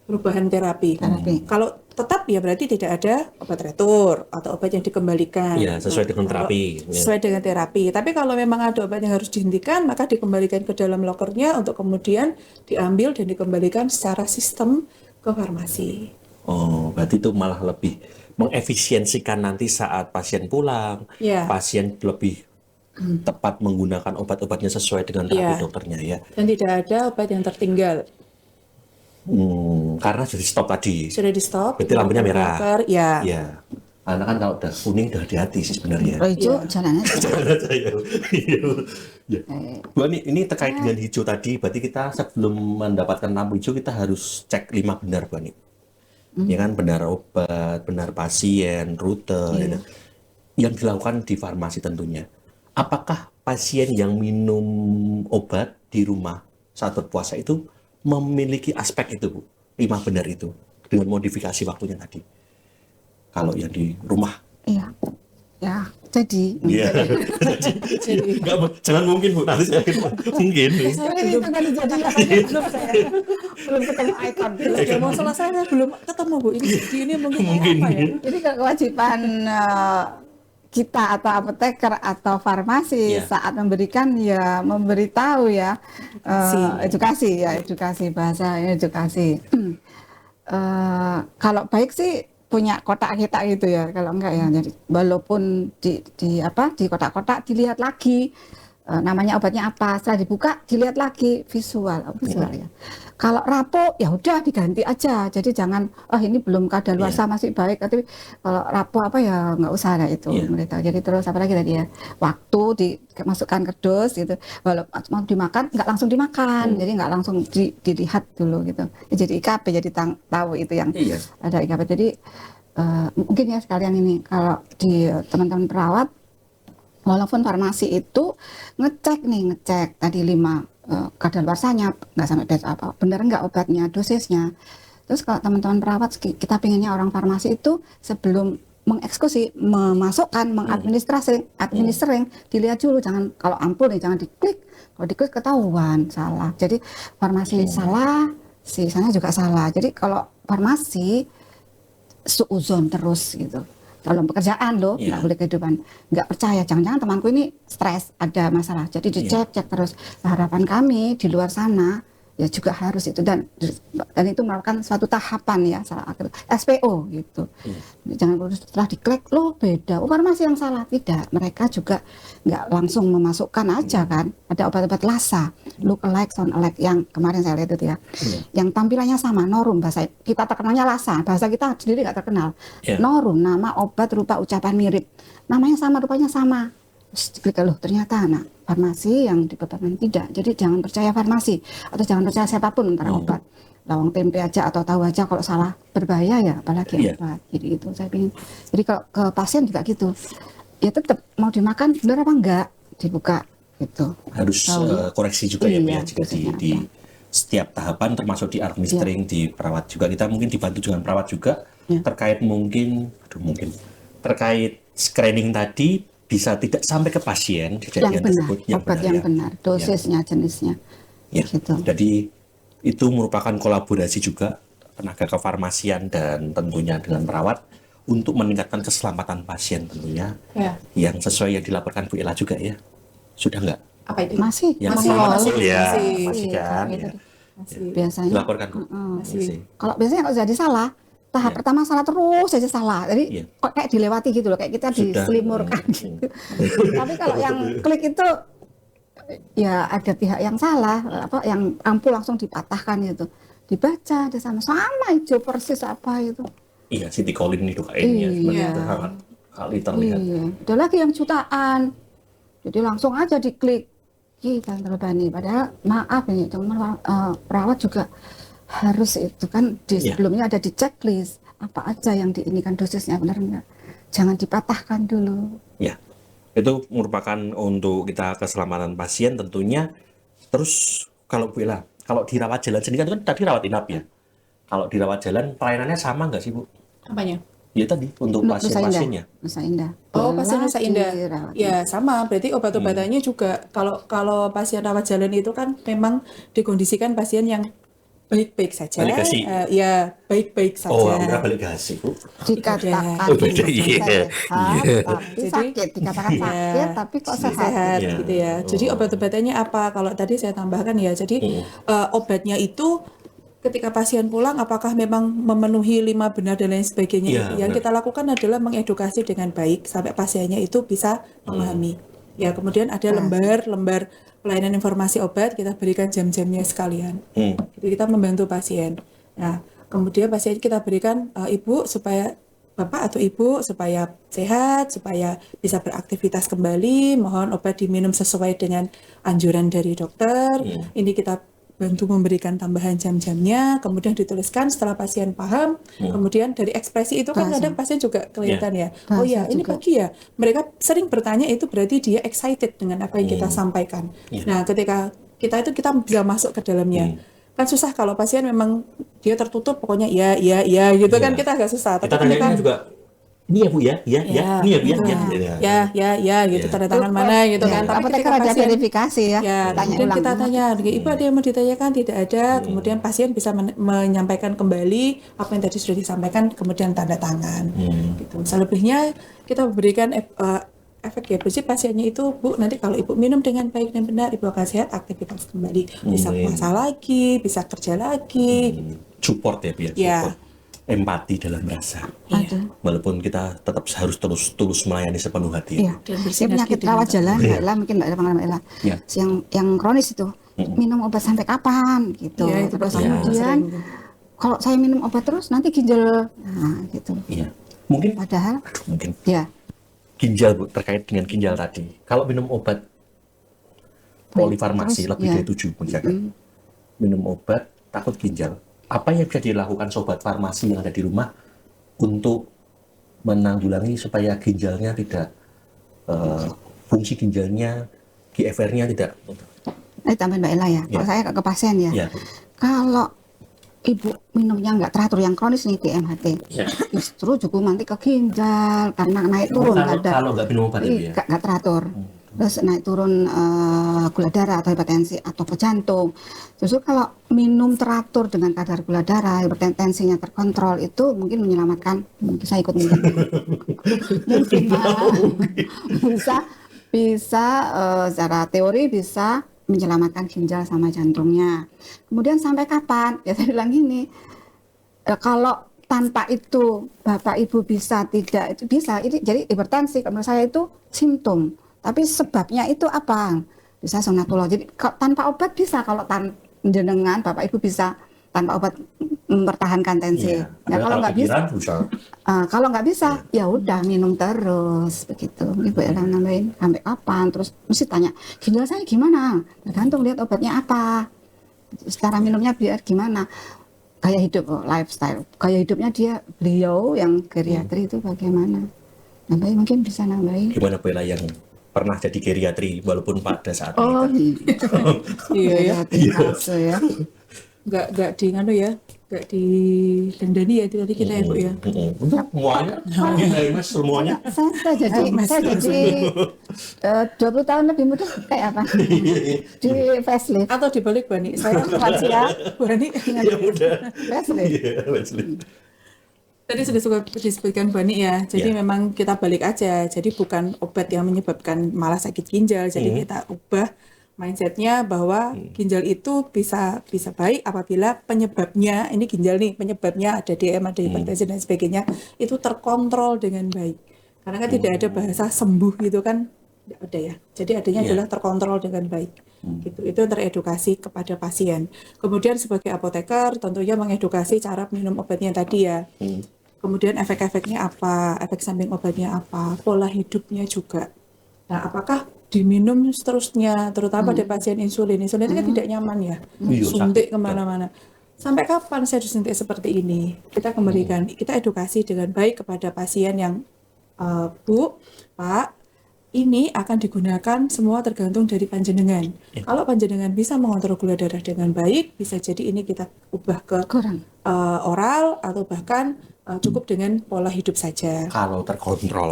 [SPEAKER 3] Perubahan terapi. Kalau tetap ya berarti tidak ada obat retur atau obat yang dikembalikan.
[SPEAKER 1] Iya, sesuai dengan
[SPEAKER 3] Kalau-
[SPEAKER 1] terapi. Ya.
[SPEAKER 3] Sesuai dengan terapi. Tapi kalau memang ada obat yang harus dihentikan, maka dikembalikan ke dalam lokernya untuk kemudian diambil dan dikembalikan secara sistem ke farmasi.
[SPEAKER 1] Oh, berarti itu malah lebih mengefisiensikan nanti saat pasien pulang,
[SPEAKER 3] Ya.
[SPEAKER 1] pasien lebih tepat menggunakan obat-obatnya sesuai dengan terapi
[SPEAKER 3] Iya.
[SPEAKER 1] dokternya ya.
[SPEAKER 3] Dan tidak ada obat yang tertinggal.
[SPEAKER 1] Karena sudah stop tadi.
[SPEAKER 3] Sudah di stop.
[SPEAKER 1] Berarti lampunya merah.
[SPEAKER 3] Ya.
[SPEAKER 1] Iya. Karena kan kalau udah kuning udah hati-hati sih sebenarnya.
[SPEAKER 2] Kalau hijau
[SPEAKER 3] Iya.
[SPEAKER 2] jalan aja.
[SPEAKER 1] Ya. Bu Ani, ini terkait dengan hijau tadi, berarti kita sebelum mendapatkan lampu hijau kita harus cek 5 benar, Bu Ani. Ya kan, benar obat, benar pasien, rute, ya. Yang dilakukan di farmasi tentunya. Apakah pasien yang minum obat di rumah saat berpuasa itu memiliki aspek itu, Bu? 5 benar itu, dengan modifikasi waktunya tadi. Kalau yang di rumah.
[SPEAKER 2] Iya. Ya, jadi.
[SPEAKER 1] Iya. Jangan mungkin, Bu. Nanti saya mungkin.
[SPEAKER 2] Ini itu kan jadi belum saya belum ketemu ikon.
[SPEAKER 3] Ya, masalah saya belum ketemu Bu. Ini mungkin kayak apa ya?
[SPEAKER 2] Jadi kewajiban kita atau apoteker atau farmasi
[SPEAKER 1] Iya.
[SPEAKER 2] saat memberikan ya memberitahu ya
[SPEAKER 3] Edukasi.
[SPEAKER 2] edukasi bahasa edukasi. Kalau baik sih punya kotak kita gitu ya, kalau enggak ya jadi walaupun di kotak-kotak dilihat lagi namanya obatnya apa, setelah dibuka dilihat lagi visual ya. Kalau rapuh ya udah diganti aja, jadi jangan ini belum kadaluarsa masih baik, tapi kalau rapuh apa ya nggak usah ada itu mereka. Jadi terus apa lagi tadi ya, waktu dimasukkan ke dus gitu, walau mau dimakan nggak langsung dimakan, jadi nggak langsung dilihat dulu gitu. Ya, jadi IKP jadi tahu itu yang ada IKP. Jadi mungkin ya sekalian ini kalau di teman-teman perawat, walaupun farmasi itu ngecek tadi 5 kadaluarsanya nggak sampai date apa, benar nggak obatnya, dosisnya. Terus kalau teman-teman perawat kita pengennya orang farmasi itu sebelum mengeksekusi, memasukkan, administering, dilihat dulu, jangan kalau ampul nih jangan diklik, kalau diklik ketahuan salah. Jadi farmasi salah, si sana juga salah. Jadi kalau farmasi suuzon terus gitu. Dalam pekerjaan loh, nggak boleh kehidupan. Nggak percaya, jangan-jangan temanku ini stres, ada masalah. Jadi dicek terus. Harapan kami di luar sana ya juga harus itu, dan itu merupakan suatu tahapan ya, salah SPO gitu. Jangan setelah diklik loh beda, farmasi yang salah, tidak. Mereka juga nggak langsung memasukkan aja kan. Ada obat-obat LASA, look alike, sound alike, yang kemarin saya lihat itu ya, yang tampilannya sama, Norum bahasa kita terkenalnya LASA, bahasa kita sendiri nggak terkenal. Norum, nama obat rupa ucapan mirip, namanya sama, rupanya sama. Diklik loh ternyata farmasi yang dibebankan tidak. Jadi jangan percaya farmasi atau jangan percaya siapapun antara obat. Lawang tempe aja atau tahu aja kalau salah berbahaya ya, apalagi obat. Jadi itu saya ingin. Jadi kalau ke pasien juga gitu. Ya tetap mau dimakan benar apa enggak, dibuka gitu.
[SPEAKER 1] Harus koreksi juga ya, jika di setiap tahapan termasuk di administering, di perawat juga. Kita mungkin dibantu dengan perawat juga terkait terkait screening tadi, bisa tidak sampai ke pasien kejadian tersebut yang
[SPEAKER 2] obat
[SPEAKER 1] benar,
[SPEAKER 2] yang benar, dosisnya, jenisnya. Gitu.
[SPEAKER 1] Jadi itu merupakan kolaborasi juga tenaga kefarmasian dan tentunya dengan perawat untuk meningkatkan keselamatan pasien tentunya, yang sesuai yang dilaporkan Bu Ella juga ya. Sudah nggak?
[SPEAKER 3] Apa itu?
[SPEAKER 2] Masih
[SPEAKER 1] kan?
[SPEAKER 2] Biasanya
[SPEAKER 1] Dilaporkan Bu.
[SPEAKER 2] Kalau biasanya kalau jadi salah, tahap pertama salah terus saja salah, jadi kok kayak dilewati gitu loh, kayak kita diselimurkan gitu. Tapi kalau yang klik itu ya ada pihak yang salah, yang ampul langsung dipatahkan gitu, dibaca ada sama hijau persis apa itu.
[SPEAKER 1] Iya, Citicolin itu kayaknya sangat kali terlihat.
[SPEAKER 2] Ada lagi yang jutaan, jadi langsung aja diklik, kita terbebani. Padahal maaf ini teman perawat juga harus itu kan sebelumnya ada di checklist apa aja yang diinikan dosisnya benar enggak, jangan dipatahkan dulu. Ya,
[SPEAKER 1] itu merupakan untuk kita keselamatan pasien tentunya. Terus kalau Bu Ella, kalau di rawat jalan sendiri kan tadi rawat inap ya, kalau di rawat jalan pelayanannya sama nggak sih Bu?
[SPEAKER 3] Apanya?
[SPEAKER 1] Ya tadi untuk pasien-pasiennya.
[SPEAKER 2] Nusa Indah.
[SPEAKER 3] Pasien Nusa Indah. Ya sama, berarti obat-obatannya juga kalau pasien rawat jalan itu kan memang dikondisikan pasien yang baik-baik saja. Baik-baik saja.
[SPEAKER 1] Oh, enggak balik kasih, Bu.
[SPEAKER 2] Dikatakan tapi sakit, dikatakan sakit tapi kok sehat
[SPEAKER 3] gitu ya. Jadi obat-obatannya apa? Kalau tadi saya tambahkan ya, jadi obatnya itu ketika pasien pulang apakah memang memenuhi 5 benar dan lain sebagainya.
[SPEAKER 1] Iya,
[SPEAKER 3] Yang
[SPEAKER 1] benar.
[SPEAKER 3] kita lakukan adalah mengedukasi dengan baik sampai pasiennya itu bisa memahami. Ya, kemudian ada lembar pelayanan informasi obat, kita berikan jam-jamnya sekalian. Jadi kita membantu pasien. Nah, kemudian pasien kita berikan ibu supaya bapak atau ibu supaya sehat, supaya bisa beraktivitas kembali, mohon obat diminum sesuai dengan anjuran dari dokter. Ini kita bantu memberikan tambahan jam-jamnya, kemudian dituliskan setelah pasien paham, kemudian dari ekspresi itu kan kadang pasien juga kelihatan ya, oh ya ini pagi ya, mereka sering bertanya itu berarti dia excited dengan apa yang kita sampaikan. Nah ketika kita bisa masuk ke dalamnya, kan susah kalau pasien memang dia tertutup pokoknya ya gitu kan kita agak susah.
[SPEAKER 1] Kita tanya juga, ini ya Bu ya, ini ya Bu ya,
[SPEAKER 3] gitu tanda tangan mana gitu kan. Tapi ketika
[SPEAKER 2] ada
[SPEAKER 3] pasien
[SPEAKER 2] verifikasi ya,
[SPEAKER 3] kemudian kita tanya, Ibu ada yang mau ditanyakan? Tidak ada. Kemudian pasien bisa menyampaikan kembali apa yang tadi sudah disampaikan, kemudian tanda tangan. Gitu. Selebihnya kita berikan efek ya, bersih pasiennya itu, Bu, nanti kalau Ibu minum dengan baik dan benar, Ibu akan sehat, aktivitas kembali, bisa puasa lagi, bisa kerja lagi.
[SPEAKER 1] Support ya Bu ya, support. Empati dalam rasa. Walaupun kita tetap harus tulus melayani sepenuh hati.
[SPEAKER 2] Iya. Penyakit rawat jalan, mungkin Mbak Ella pengalaman Ella. Yang kronis itu minum obat sampai kapan gitu. Terus kemudian kalau saya minum obat terus nanti ginjal, gitu.
[SPEAKER 1] Iya. Mungkin.
[SPEAKER 2] Padahal.
[SPEAKER 1] Mungkin.
[SPEAKER 2] Ya.
[SPEAKER 1] Ginjal Bu, terkait dengan ginjal tadi. Kalau minum obat polifarmasi lebih dari 7 misalkan. Minum obat takut ginjal. Apa yang bisa dilakukan sobat farmasi yang ada di rumah untuk menanggulangi supaya ginjalnya tidak fungsi ginjalnya, GFR-nya tidak.
[SPEAKER 2] Tambahin Mbak Ella ya. Kalau saya ke pasien ya. Kalau ibu minumnya nggak teratur, yang kronis nih DMHT, justru juga nanti ke ginjal karena naik turun
[SPEAKER 1] kalau nggak minum obat itu ya.
[SPEAKER 2] Nggak teratur. Terus naik turun gula darah atau hipertensi atau ke jantung. Justru kalau minum teratur dengan kadar gula darah, hipertensinya terkontrol, itu mungkin menyelamatkan. Saya ikut mungkin bisa secara teori bisa menyelamatkan ginjal sama jantungnya. Kemudian sampai kapan? Ya saya bilang gini, kalau tanpa itu bapak ibu bisa tidak, itu bisa. Ini jadi hipertensi menurut saya itu simptom. Tapi sebabnya itu apa? Bisa sunatullah. Jadi tanpa obat bisa, kalau jenengan bapak ibu bisa tanpa obat mempertahankan tensi. Ya kalau nggak bisa, kalau nggak bisa, ya udah minum terus begitu. Ibu Ella nambahin sampai kapan? Terus mesti tanya ginjal saya gimana? Tergantung lihat obatnya apa. Secara minumnya biar gimana? Gaya hidup, lifestyle. Gaya hidupnya beliau yang geriatri itu bagaimana? Nambahin mungkin bisa nambahin.
[SPEAKER 1] Gimana Bu Ella yang pernah jadi geriatri walaupun pada saat
[SPEAKER 3] iya
[SPEAKER 2] ya.
[SPEAKER 3] Nggak di dandani ya tadi kita ya Bu ya.
[SPEAKER 1] Semuanya, Mas semuanya.
[SPEAKER 2] Saya jadi 20 tahun lebih muda kayak apa? Di facelift
[SPEAKER 3] Atau dibalik Bani, saya
[SPEAKER 2] lansia,
[SPEAKER 3] Bani
[SPEAKER 1] Iya muda.
[SPEAKER 2] facelift.
[SPEAKER 3] Tadi sudah disebutkan Bani ya, jadi memang kita balik aja, jadi bukan obat yang menyebabkan malah sakit ginjal, jadi kita ubah mindsetnya bahwa ginjal itu bisa baik apabila penyebabnya, ini ginjal nih, penyebabnya ada DM, ada hipertensi dan sebagainya, itu terkontrol dengan baik. Karena kan tidak ada bahasa sembuh gitu kan, tidak ada ya. Jadi adanya adalah terkontrol dengan baik. Gitu. Itu teredukasi kepada pasien. Kemudian sebagai apoteker tentunya mengedukasi cara minum obatnya tadi ya. Kemudian efek-efeknya apa, efek samping obatnya apa, pola hidupnya juga. Nah, apakah diminum seterusnya, terutama pada pasien insulin itu kan tidak nyaman ya, suntik kemana-mana. Sampai kapan saya disuntik seperti ini? Kita kembalikan, kita edukasi dengan baik kepada pasien yang Bu, Pak, ini akan digunakan semua tergantung dari panjenengan. Kalau panjenengan bisa mengontrol gula darah dengan baik, bisa jadi ini kita ubah ke oral atau bahkan cukup dengan pola hidup saja.
[SPEAKER 1] Kalau terkontrol.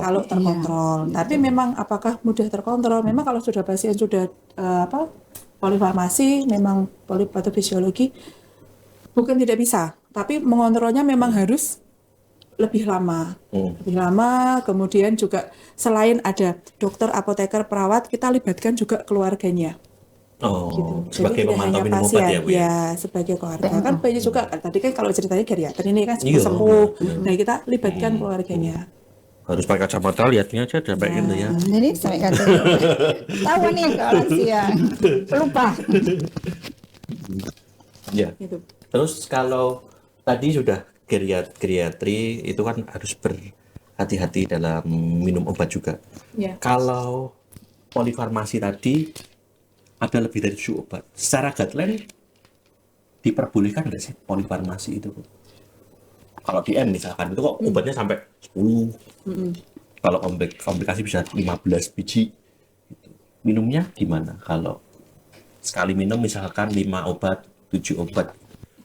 [SPEAKER 3] Tapi memang apakah mudah terkontrol? Memang kalau sudah pasien sudah polifarmasi, memang polipatofisiologi, bukan tidak bisa, tapi mengontrolnya memang harus lebih lama. Kemudian juga selain ada dokter, apoteker, perawat, kita libatkan juga keluarganya.
[SPEAKER 1] Oh,
[SPEAKER 3] gitu.
[SPEAKER 1] sebagai
[SPEAKER 3] Jadi tidak
[SPEAKER 1] pemantau
[SPEAKER 3] hanya
[SPEAKER 1] minum obat
[SPEAKER 3] pasien,
[SPEAKER 1] ya, Bu ya?
[SPEAKER 3] ya sebagai keluarga kan banyak juga kan. Tadi kan kalau ceritanya geriater ini kan
[SPEAKER 1] Iya.
[SPEAKER 3] sepuh, nah kita libatkan keluarganya.
[SPEAKER 1] Harus pakai kacamata, lihatnya aja udah kayak gitu ya.
[SPEAKER 2] Jadi sampai kata tahu nih kalau lansia lupa.
[SPEAKER 1] Ya.
[SPEAKER 3] Gitu.
[SPEAKER 1] Terus kalau tadi sudah geriatri itu kan harus berhati-hati dalam minum obat juga.
[SPEAKER 3] Ya.
[SPEAKER 1] Kalau polifarmasi tadi ada lebih dari 7 obat. Secara guideline diperbolehkan nggak sih polifarmasi itu? Kalau di N misalkan itu kok obatnya sampai 10. Kalau komplikasi bisa 15 biji. Gitu. Minumnya gimana? Kalau sekali minum misalkan 5 obat, 7 obat.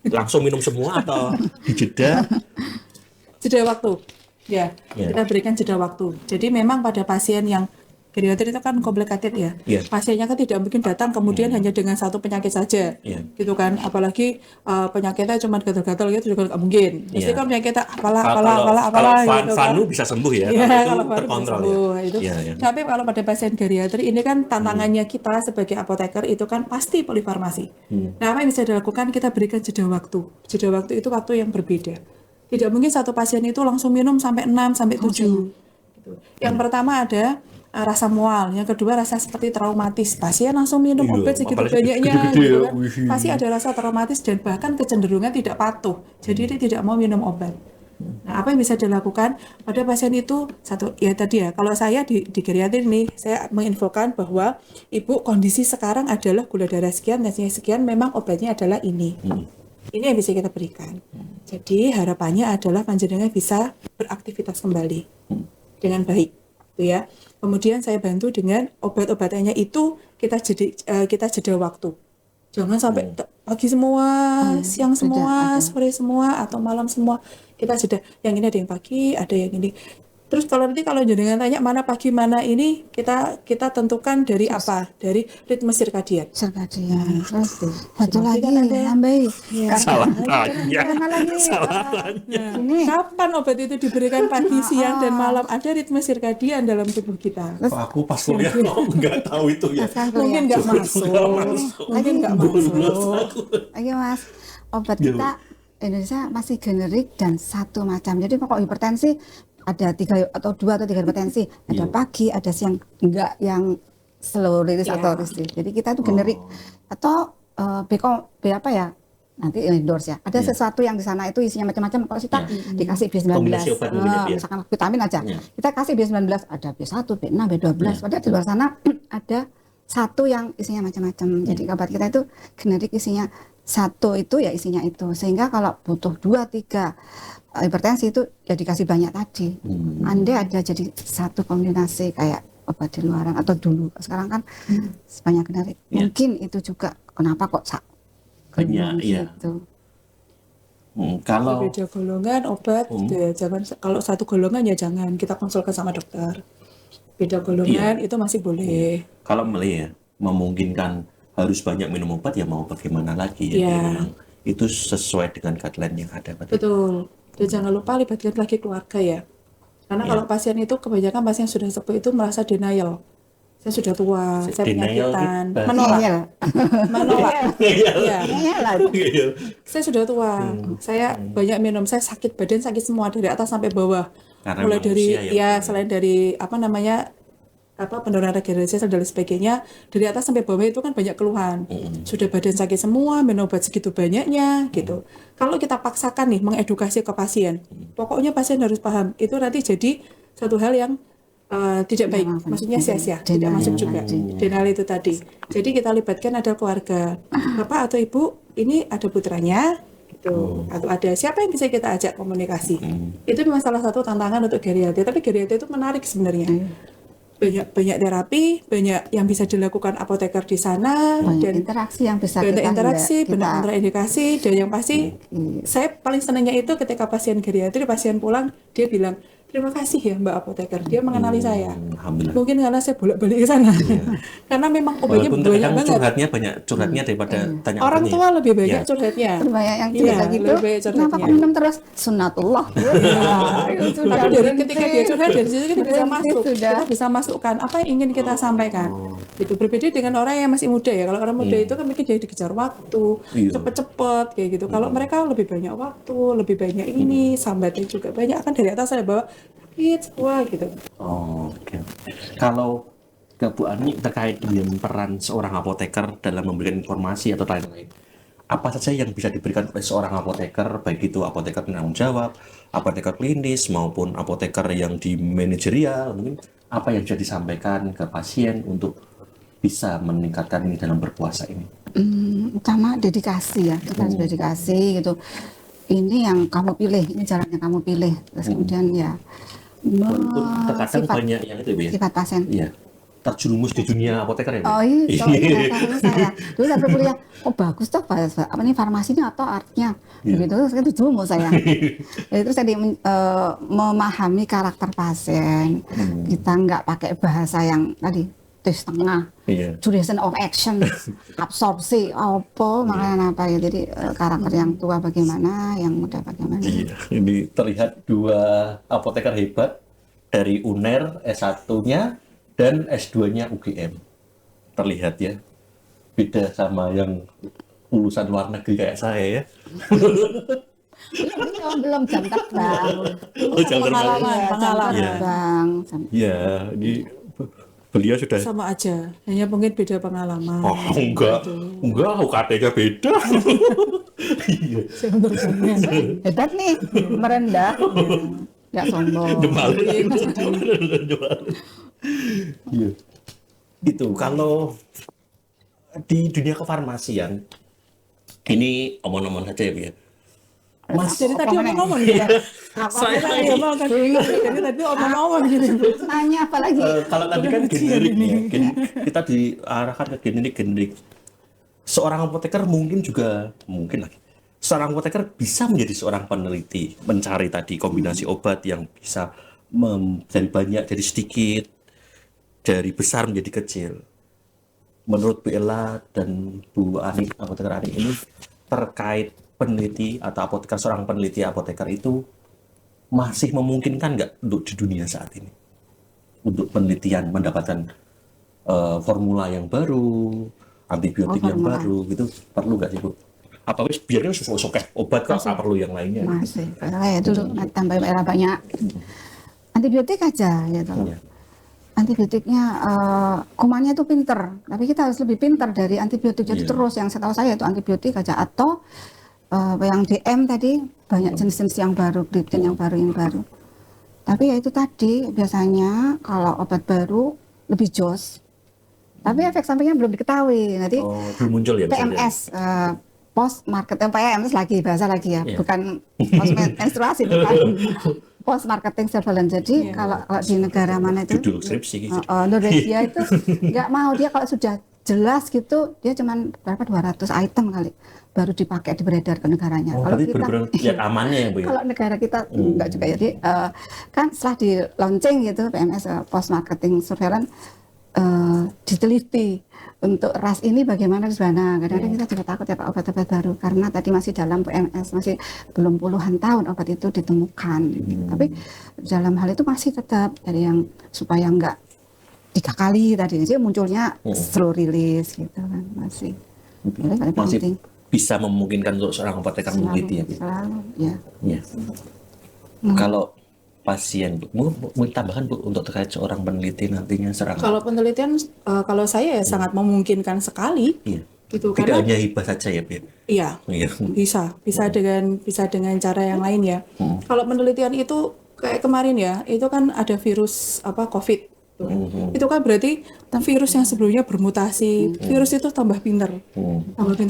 [SPEAKER 1] Langsung minum semua atau dijeda?
[SPEAKER 3] Jeda waktu. Ya,
[SPEAKER 1] Ya.
[SPEAKER 3] kita berikan jeda waktu. Jadi memang pada pasien yang geriatri itu kan komplikated ya.
[SPEAKER 1] Ya.
[SPEAKER 3] Pasiennya kan tidak mungkin datang kemudian hanya dengan satu penyakit saja.
[SPEAKER 1] Ya.
[SPEAKER 3] Gitu kan. Apalagi penyakitnya cuma gatal-gatal gitu juga nggak mungkin. Pasti
[SPEAKER 1] Ya.
[SPEAKER 3] kan penyakitnya apalah
[SPEAKER 1] Kalau
[SPEAKER 3] gitu kan.
[SPEAKER 1] Vanu bisa sembuh ya,
[SPEAKER 3] Iya,
[SPEAKER 1] kalau itu
[SPEAKER 3] kalau baru
[SPEAKER 1] terkontrol
[SPEAKER 3] bisa sembuh,
[SPEAKER 1] ya.
[SPEAKER 3] itu.
[SPEAKER 1] Iya, iya.
[SPEAKER 3] Tapi kalau pada pasien geriatri ini kan tantangannya kita sebagai apoteker itu kan pasti polifarmasi. Nah, apa yang bisa dilakukan? Kita berikan jeda waktu. Jeda waktu itu waktu yang berbeda. Tidak mungkin satu pasien itu langsung minum sampai 6 sampai 7. Gitu. Yang pertama ada rasa mual, yang kedua rasa seperti traumatis. Pasien langsung minum
[SPEAKER 1] Iya,
[SPEAKER 3] obat segitu
[SPEAKER 1] apalagi
[SPEAKER 3] banyaknya,
[SPEAKER 1] gede-gede
[SPEAKER 3] gitu
[SPEAKER 1] ya,
[SPEAKER 3] kan.
[SPEAKER 1] wih.
[SPEAKER 3] Pasti ada rasa traumatis dan bahkan kecenderungan tidak patuh. Jadi dia tidak mau minum obat. Nah, apa yang bisa dilakukan pada pasien itu? Satu, ya tadi ya, kalau saya di geriatri nih, saya menginfokan bahwa ibu kondisi sekarang adalah gula darah sekian, tensinya sekian, memang obatnya adalah ini. Ini yang bisa kita berikan. Jadi harapannya adalah panjenengan bisa beraktivitas kembali dengan baik, gitu ya. Kemudian saya bantu dengan obat-obatannya itu kita jeda waktu. Jangan sampai pagi semua, siang semua, sore semua, atau malam semua. Kita jeda. Yang ini ada yang pagi, ada yang ini. Terus kalau jenengan tanya mana pagi mana ini, kita tentukan dari apa? Dari ritme sirkadian.
[SPEAKER 2] Sirkadian. Satu
[SPEAKER 3] Nanti
[SPEAKER 2] lagi
[SPEAKER 3] kan ada-
[SPEAKER 2] nambahin.
[SPEAKER 1] Salah tanya.
[SPEAKER 2] Karena lagi
[SPEAKER 1] Salah tanya.
[SPEAKER 2] ini
[SPEAKER 3] Kapan obat itu diberikan pagi, siang, dan malam? Ada ritme sirkadian dalam tubuh kita.
[SPEAKER 1] Kok aku pas kuliah kok nggak tahu itu ya.
[SPEAKER 3] Mungkin nggak masuk. Mungkin nggak masuk.
[SPEAKER 2] lagi Mas, obat kita Indonesia masih generik dan satu macam. Jadi pokok hipertensi ada 3 atau 2 atau 3 hipertensi, ada pagi, ada siang, enggak yang slow release atau resist. Jadi kita itu generik atau B apa ya? Nanti endorse ya. Ada sesuatu yang di sana itu isinya macam-macam. Kalau kita dikasih B19,
[SPEAKER 1] Kombinasi obat mungkin ya, Bi, ya?
[SPEAKER 2] misalkan vitamin aja. Kita kasih B19, ada B1, B6, B12. Padahal di luar sana ada satu yang isinya macam-macam. Jadi obat kita itu generik isinya satu itu ya isinya itu. Sehingga kalau butuh 2, 3 hipertensi itu ya dikasih banyak tadi. Andai ada jadi satu kombinasi kayak obat di luaran atau dulu. Sekarang kan sebanyak generik. Mungkin itu juga kenapa kok
[SPEAKER 1] Banyak, iya.
[SPEAKER 2] gitu.
[SPEAKER 1] Kalau
[SPEAKER 3] Beda golongan obat, gitu ya. Jangan kalau satu golongan ya jangan, kita konsulkan sama dokter. Beda golongan itu masih boleh.
[SPEAKER 1] kalau melihat memungkinkan harus banyak minum obat ya mau bagaimana lagi ya.
[SPEAKER 3] Iya.
[SPEAKER 1] Ya, memang itu sesuai dengan guideline yang ada.
[SPEAKER 3] Betul. Dan jangan lupa libatkan lagi keluarga ya. Karena kalau pasien itu kebanyakan pasien yang sudah sepuh itu merasa denial. Saya sudah tua, saya
[SPEAKER 1] Denial
[SPEAKER 3] penyakitan,
[SPEAKER 1] itu-
[SPEAKER 3] menolak,
[SPEAKER 2] Iya.
[SPEAKER 3] menolak. Iya.
[SPEAKER 2] Iya lah.
[SPEAKER 3] Saya sudah tua, saya banyak minum, saya sakit badan sakit semua dari atas sampai bawah.
[SPEAKER 1] Karena
[SPEAKER 3] Mulai
[SPEAKER 1] memang
[SPEAKER 3] dari
[SPEAKER 1] usia ya,
[SPEAKER 3] selain dari penurunan regenerasi sel dan sebagainya, dari atas sampai bawah itu kan banyak keluhan. Sudah badan sakit semua, minum obat segitu banyaknya gitu. Kalau kita paksakan nih mengedukasi ke pasien, pokoknya pasien harus paham. Itu nanti jadi satu hal yang tidak baik, maksudnya sia-sia, tidak masuk juga. Denial itu tadi. Jadi kita libatkan ada keluarga, bapak atau ibu, ini ada putranya, gitu, atau ada siapa yang bisa kita ajak komunikasi. Itu memang salah satu tantangan untuk geriatri. Tapi geriatri itu menarik sebenarnya. Banyak terapi, banyak yang bisa dilakukan apoteker di sana,
[SPEAKER 2] Banyak
[SPEAKER 3] dan
[SPEAKER 2] interaksi yang bisa
[SPEAKER 3] banyak
[SPEAKER 2] kita
[SPEAKER 3] interaksi,
[SPEAKER 2] kita
[SPEAKER 3] banyak kontraindikasi, dan yang pasti saya paling senangnya itu ketika pasien geriatri, pasien pulang, dia bilang, terima kasih ya Mbak apoteker, dia mengenali saya.
[SPEAKER 1] Alhamdulillah.
[SPEAKER 3] Mungkin karena saya bolak-balik ke sana. Karena memang obatnya
[SPEAKER 1] Walaupun
[SPEAKER 3] banyak
[SPEAKER 1] kadang
[SPEAKER 3] banget.
[SPEAKER 1] curhatnya daripada tanya
[SPEAKER 3] Orang
[SPEAKER 1] obatnya.
[SPEAKER 3] tua lebih banyak
[SPEAKER 1] Iya.
[SPEAKER 3] curhatnya.
[SPEAKER 2] Banyak yang
[SPEAKER 3] Iya,
[SPEAKER 2] cerita gitu,
[SPEAKER 3] lebih banyak
[SPEAKER 2] kenapa
[SPEAKER 3] curhatnya.
[SPEAKER 2] kok minum terus? Sunnatullah. Itu sudah
[SPEAKER 3] Tapi dari
[SPEAKER 2] berhenti.
[SPEAKER 3] ketika dia curhat dari situ kita bisa
[SPEAKER 2] Berhenti
[SPEAKER 3] masuk,
[SPEAKER 2] sudah.
[SPEAKER 3] kita bisa masukkan apa yang ingin kita sampaikan. Itu berbeda dengan orang yang masih muda ya. Kalau orang muda itu kan mungkin dia dikejar waktu,
[SPEAKER 1] Iya.
[SPEAKER 3] cepet-cepet kayak gitu. Kalau mereka lebih banyak waktu, lebih banyak ini, sambatnya juga banyak kan dari atas saya bawa semua gitu.
[SPEAKER 1] Oh, oke. Kalau ke Bu Ani terkait dengan peran seorang apoteker dalam memberikan informasi atau lain-lain, apa saja yang bisa diberikan oleh seorang apoteker, baik itu apoteker penanggung jawab, apoteker klinis, maupun apoteker yang di manajerial, mungkin apa yang bisa disampaikan ke pasien untuk bisa meningkatkan ini dalam berpuasa ini?
[SPEAKER 2] Utama dedikasi ya, kita harus dedikasi gitu. Ini yang kamu pilih, ini jalan yang kamu pilih. Terus kemudian ya
[SPEAKER 1] Walaupun terkadang
[SPEAKER 2] sifat
[SPEAKER 1] banyak yang itu ya,
[SPEAKER 2] sifat pasien.
[SPEAKER 1] iya, terjerumus di dunia apoteker ya. Bu?
[SPEAKER 2] Oh iya, karena saya dulu saya berkuliah, oh bagus toh apa ini farmasinya atau artnya, begitu terus itu dulu mau saya. Jadi terus tadi memahami karakter pasien, kita nggak pakai bahasa yang tadi tes tengah,
[SPEAKER 1] Iya.
[SPEAKER 2] duration of action, absorpsi, apa makanya apa ya. Jadi karakter yang tua bagaimana, yang muda bagaimana.
[SPEAKER 1] Iya, ini terlihat dua apoteker hebat dari UNER S1-nya dan S2-nya UGM. Terlihat ya, beda sama yang lulusan luar negeri kayak saya ya.
[SPEAKER 2] Belum jam terbang.
[SPEAKER 1] Oh, jam terbang.
[SPEAKER 3] Pengalaman,
[SPEAKER 2] Jam
[SPEAKER 3] pengalaman.
[SPEAKER 2] terbang.
[SPEAKER 1] Iya, ini beliau sudah.
[SPEAKER 3] Sama aja, hanya mungkin beda pengalaman.
[SPEAKER 1] Oh enggak, UKT-nya beda. Iya,
[SPEAKER 2] Hebat nih, merendah. Nggak sombong.
[SPEAKER 1] Jemalan. Iya. Itu kalau di dunia kefarmasian, ini omong-omong saja ya, Bu ya. Mas,
[SPEAKER 3] Jadi tadi omong-omong gitu.
[SPEAKER 1] saya
[SPEAKER 3] Saya mau kan jadi tadi omong-omong gitu.
[SPEAKER 2] Nanya apa lagi?
[SPEAKER 1] kalau tadi kan generik ya, kita diarahkan ke generik. Seorang apoteker mungkin lagi. Seorang apoteker bisa menjadi seorang peneliti, mencari tadi kombinasi obat yang bisa dari banyak jadi sedikit, dari besar menjadi kecil. Menurut Bu Ella dan Bu Ani, apoteker Ani ini terkait peneliti atau apoteker, seorang peneliti apoteker itu masih memungkinkan nggak untuk di dunia saat ini untuk penelitian mendapatkan formula yang baru, antibiotik yang
[SPEAKER 2] formula.
[SPEAKER 1] baru gitu, perlu nggak sih Bu? Apa wis biarnya sosok obat kok, nggak perlu yang lainnya?
[SPEAKER 2] Masih. Saya dulu tambah era banyak antibiotik aja gitu.
[SPEAKER 1] Iya.
[SPEAKER 2] Antibiotiknya kumannya itu pinter, tapi kita harus lebih pinter dari antibiotik. Jadi
[SPEAKER 1] Iya.
[SPEAKER 2] terus yang setahu saya itu antibiotik aja, atau yang DM tadi banyak jenis-jenis yang baru, gluten yang baru. Tapi ya itu tadi biasanya kalau obat baru lebih jos, tapi efek sampingnya belum diketahui. Nanti
[SPEAKER 1] Oh, belum muncul ya misalnya?
[SPEAKER 2] PMS, post marketing, PMS lagi bahasa lagi ya,
[SPEAKER 1] Iya.
[SPEAKER 2] bukan post menstruasi, bukan post marketing surveillance. Jadi kalau di negara mana itu
[SPEAKER 1] Judul skripsi gitu.
[SPEAKER 2] Indonesia itu nggak mau, dia kalau sudah jelas gitu, dia cuman berapa 200 item kali baru dipakai, beredar ke negaranya.
[SPEAKER 1] Oh,
[SPEAKER 2] Kalau
[SPEAKER 1] berarti
[SPEAKER 2] kita
[SPEAKER 1] benar-benar lihat amannya ya Bu ya?
[SPEAKER 2] kalau negara kita enggak juga. Jadi kan setelah di launching gitu PMS, post marketing surveillance, diteliti untuk ras ini bagaimana di sana. Kadang-kadang kita juga takut ya Pak, obat-obat baru karena tadi masih dalam PMS, masih belum puluhan tahun obat itu ditemukan. Tapi dalam hal itu masih tetap dari yang supaya enggak 3 kali tadi, jadi munculnya slow release gitu kan, masih. Itu paling
[SPEAKER 1] Masih
[SPEAKER 2] penting.
[SPEAKER 1] bisa memungkinkan untuk seorang apoteker meneliti ya Bu?
[SPEAKER 2] Selalu, ya.
[SPEAKER 1] Iya. Kalau pasien, Bu, mau tambahkan Bu untuk terkait seorang peneliti nantinya seorang.
[SPEAKER 3] Kalau penelitian, kalau saya ya sangat memungkinkan sekali,
[SPEAKER 1] Iya.
[SPEAKER 3] gitu.
[SPEAKER 1] Tidak
[SPEAKER 3] Karena
[SPEAKER 1] hanya hibah saja ya Bu.
[SPEAKER 3] iya,
[SPEAKER 1] Iya.
[SPEAKER 3] bisa dengan cara yang lain ya. Kalau penelitian itu kayak kemarin ya, itu kan ada virus COVID. Itu kan berarti virus yang sebelumnya bermutasi, virus itu tambah pinter,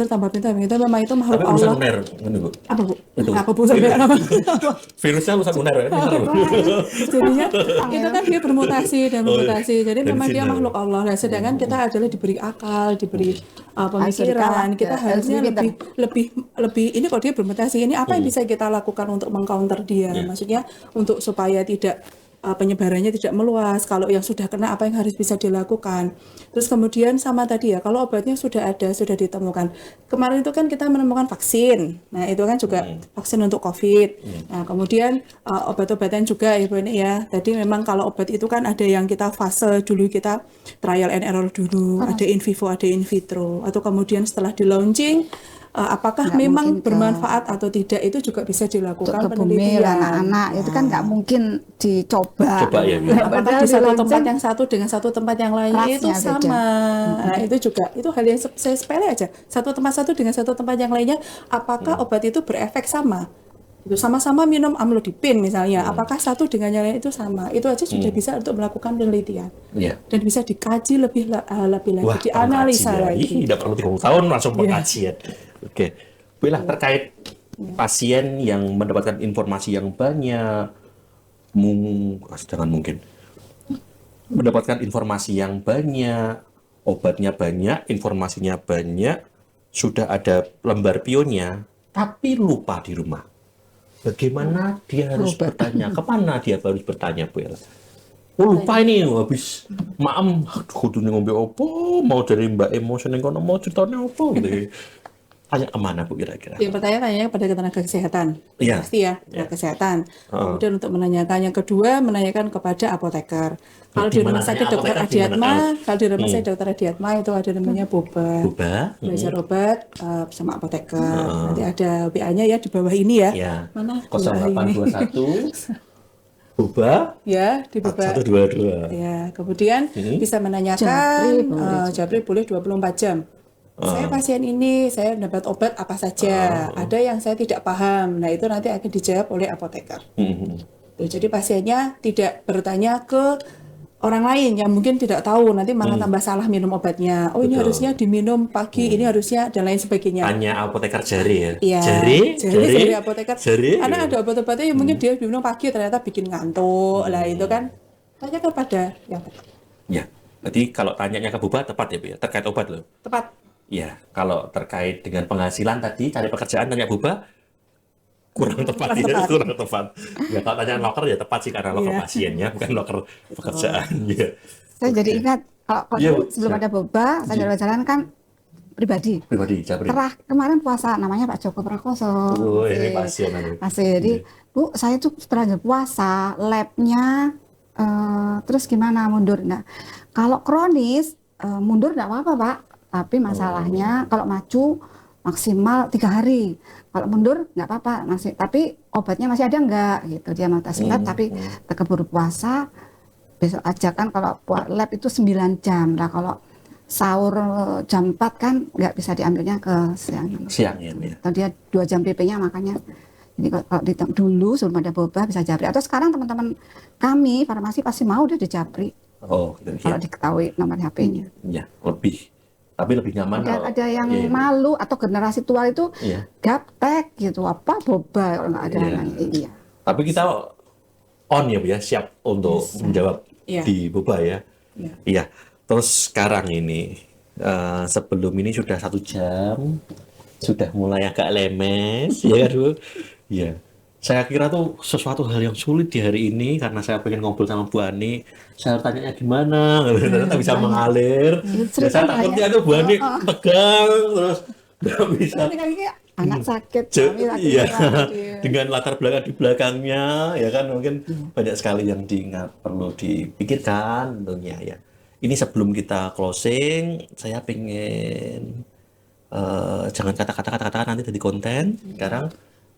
[SPEAKER 3] tambah pinter. Memang itu makhluk
[SPEAKER 1] Tapi urusan
[SPEAKER 3] Allah.
[SPEAKER 1] uner, ini Bu.
[SPEAKER 3] Apa Bu?
[SPEAKER 1] Itu.
[SPEAKER 3] Apa Bu sampai apa?
[SPEAKER 1] Virusnya urusan uner ya. Pinter, Bu.
[SPEAKER 3] Jadinya itu kan dia bermutasi dan bermutasi. Jadi
[SPEAKER 1] dari
[SPEAKER 3] memang dia
[SPEAKER 1] sini.
[SPEAKER 3] makhluk Allah. Nah, sedangkan kita adalah diberi akal, diberi
[SPEAKER 2] dikalah,
[SPEAKER 3] pemikiran. Kita harusnya
[SPEAKER 2] lebih
[SPEAKER 3] lebih ini kalau dia bermutasi ini apa yang bisa kita lakukan untuk mengcounter dia? Maksudnya untuk supaya tidak penyebarannya tidak meluas. Kalau yang sudah kena apa yang harus bisa dilakukan. Terus kemudian sama tadi ya, kalau obatnya sudah ada, sudah ditemukan. Kemarin itu kan kita menemukan vaksin. Nah, itu kan juga vaksin untuk COVID. Nah, kemudian obat-obatan juga ya Bu ini ya. Tadi memang kalau obat itu kan ada yang kita fase dulu, kita trial and error dulu, ada in vivo, ada in vitro. Atau kemudian setelah di launching apakah
[SPEAKER 2] Nggak
[SPEAKER 3] memang
[SPEAKER 2] mungkin
[SPEAKER 3] bermanfaat atau tidak, itu juga bisa
[SPEAKER 2] Untuk
[SPEAKER 3] dilakukan
[SPEAKER 2] ke bumi
[SPEAKER 3] penelitian.
[SPEAKER 2] anak-anak itu kan nggak mungkin dicoba.
[SPEAKER 1] Coba ya, Bu.
[SPEAKER 3] Apakah
[SPEAKER 2] Padahal
[SPEAKER 3] di satu
[SPEAKER 2] lonceng
[SPEAKER 3] tempat yang satu dengan satu tempat yang lain itu
[SPEAKER 2] kelasnya beda.
[SPEAKER 3] sama. Nah, itu juga itu hal yang saya sepele aja. Satu tempat satu dengan satu tempat yang lainnya, apakah obat itu berefek sama? Itu sama-sama minum amlodipin misalnya, apakah satu dengan yang lain itu sama? Itu aja sudah bisa untuk melakukan penelitian
[SPEAKER 1] Iya.
[SPEAKER 3] dan bisa dikaji lebih lagi,
[SPEAKER 1] Wah,
[SPEAKER 3] dianalisa
[SPEAKER 1] pengkajian.
[SPEAKER 3] lagi.
[SPEAKER 1] Ih, tidak perlu 30 tahun langsung pengkajian. Oke. Bu Ella, terkait pasien yang mendapatkan informasi yang banyak, jangan mungkin mendapatkan informasi yang banyak, obatnya banyak, informasinya banyak, sudah ada lembar pionnya, tapi lupa di rumah. Bagaimana dia harus bertanya? Kemana dia harus bertanya, Bu Ella? Oh, lupa ini habis maem kudune ngombe opo, mau dari Mbak Emotion yang kono mau ceritanya opo gitu. Tanya kemana Bu kira-kira?
[SPEAKER 3] Yang pertama tanya kepada tenaga kesehatan,
[SPEAKER 1] Iya.
[SPEAKER 3] pasti ya tenaga kesehatan. Kemudian untuk menanyakan yang kedua, menanyakan kepada apoteker. Kalau di rumah
[SPEAKER 1] Gimana
[SPEAKER 3] sakit
[SPEAKER 1] tanya
[SPEAKER 3] Dokter
[SPEAKER 1] apoteker gimana?
[SPEAKER 3] Adiatma, kalau di rumah sakit Dokter Adiatma itu ada namanya boba,
[SPEAKER 1] Boba?
[SPEAKER 3] belajar obat bersama apoteker. Nanti ada WA-nya ya di bawah ini ya.
[SPEAKER 1] Ya.
[SPEAKER 3] Mana WA ini?
[SPEAKER 1] 0821 Boba
[SPEAKER 3] Ya di boba.
[SPEAKER 1] 122.
[SPEAKER 3] Ya, kemudian bisa menanyakan Japri boleh 24 jam. Saya pasien ini, saya dapat obat apa saja. Ada yang saya tidak paham. Nah, itu nanti akan dijawab oleh apoteker. Tuh, jadi pasiennya tidak bertanya ke orang lain yang mungkin tidak tahu, nanti malah tambah salah minum obatnya. Oh, ini
[SPEAKER 1] Betul.
[SPEAKER 3] harusnya diminum pagi, ini harusnya dan lain sebagainya.
[SPEAKER 1] Tanya apoteker jari ya.
[SPEAKER 3] Iya, jari apoteker.
[SPEAKER 1] Jari.
[SPEAKER 3] Karena ada obat-obatnya yang mungkin dia minum pagi ternyata bikin ngantuk. Lah itu kan tanya kepada yang
[SPEAKER 1] Ya. Berarti kalau tanyanya ke Boba tepat ya Bu ya, terkait obat loh.
[SPEAKER 3] tepat.
[SPEAKER 1] Ya, kalau terkait dengan penghasilan tadi, cari pekerjaan tanya Boba kurang tepat ya, kurang tepat. Ya kalau tanya loker ya tepat sih karena loker
[SPEAKER 3] Iya.
[SPEAKER 1] pasiennya bukan loker pekerjaan. Ya.
[SPEAKER 2] Saya jadi
[SPEAKER 1] Oke.
[SPEAKER 2] ingat kalau
[SPEAKER 1] Iya,
[SPEAKER 2] dulu
[SPEAKER 1] Bu.
[SPEAKER 2] sebelum
[SPEAKER 1] Siap.
[SPEAKER 2] ada boba, saya jalan-jalan kan pribadi.
[SPEAKER 1] Pribadi, Japri.
[SPEAKER 2] Kemarin puasa namanya Pak Joko Prakoso.
[SPEAKER 1] Oh, ini
[SPEAKER 2] Oke.
[SPEAKER 1] pasien aku.
[SPEAKER 2] Masih. Jadi, Bu, saya tuh setelah puasa, labnya terus gimana mundur? Nah, kalau kronis mundur nggak apa-apa, Pak. Tapi masalahnya kalau maju maksimal 3 hari. Kalau mundur nggak apa-apa, tapi obatnya masih ada nggak gitu. Dia mau tes lab tapi keburu puasa. Besok aja kan kalau lab itu 9 jam. Lah kalau sahur jam 4 kan nggak bisa diambilnya ke siang.
[SPEAKER 1] Siang ya, Bu ya.
[SPEAKER 2] Atau dia 2 jam PP-nya makanya. Jadi kalau dulu sebelum ada boba bisa japri. Atau sekarang teman-teman kami farmasi pasti mau dia di japri
[SPEAKER 1] Oh, gitu
[SPEAKER 2] kalau
[SPEAKER 1] ya.
[SPEAKER 2] diketahui nomor HP-nya.
[SPEAKER 1] Ya, lebih. Tapi lebih nyaman kalau
[SPEAKER 2] Ada yang
[SPEAKER 1] iya,
[SPEAKER 2] malu atau generasi tua itu
[SPEAKER 1] Iya.
[SPEAKER 2] gaptek gitu, apa boba kalau nggak ada
[SPEAKER 1] Iya.
[SPEAKER 2] namanya. Iya.
[SPEAKER 1] Tapi kita on ya Bu ya, siap untuk menjawab
[SPEAKER 3] Iya.
[SPEAKER 1] di Boba ya.
[SPEAKER 3] Iya.
[SPEAKER 1] Iya. Terus sekarang ini sebelum ini sudah 1 jam, sudah mulai agak lemes, ya kan Bu? Iya. Saya kira tuh sesuatu hal yang sulit di hari ini karena saya pengen ngobrol sama Bu Ani. Saya harus tanyanya gimana, ternyata bisa mengalir. Ya, saya takutnya tuh Bu Ani tegang terus nggak bisa.
[SPEAKER 2] Ini kan ini anak sakit,
[SPEAKER 1] Je-
[SPEAKER 2] kami lagi
[SPEAKER 1] iya,
[SPEAKER 2] sakit.
[SPEAKER 1] dengan latar belakang di belakangnya, ya kan mungkin banyak sekali yang diingat perlu dipikirkan tentunya ya. Ini sebelum kita closing, saya pengen jangan kata-kata nanti jadi konten. Sekarang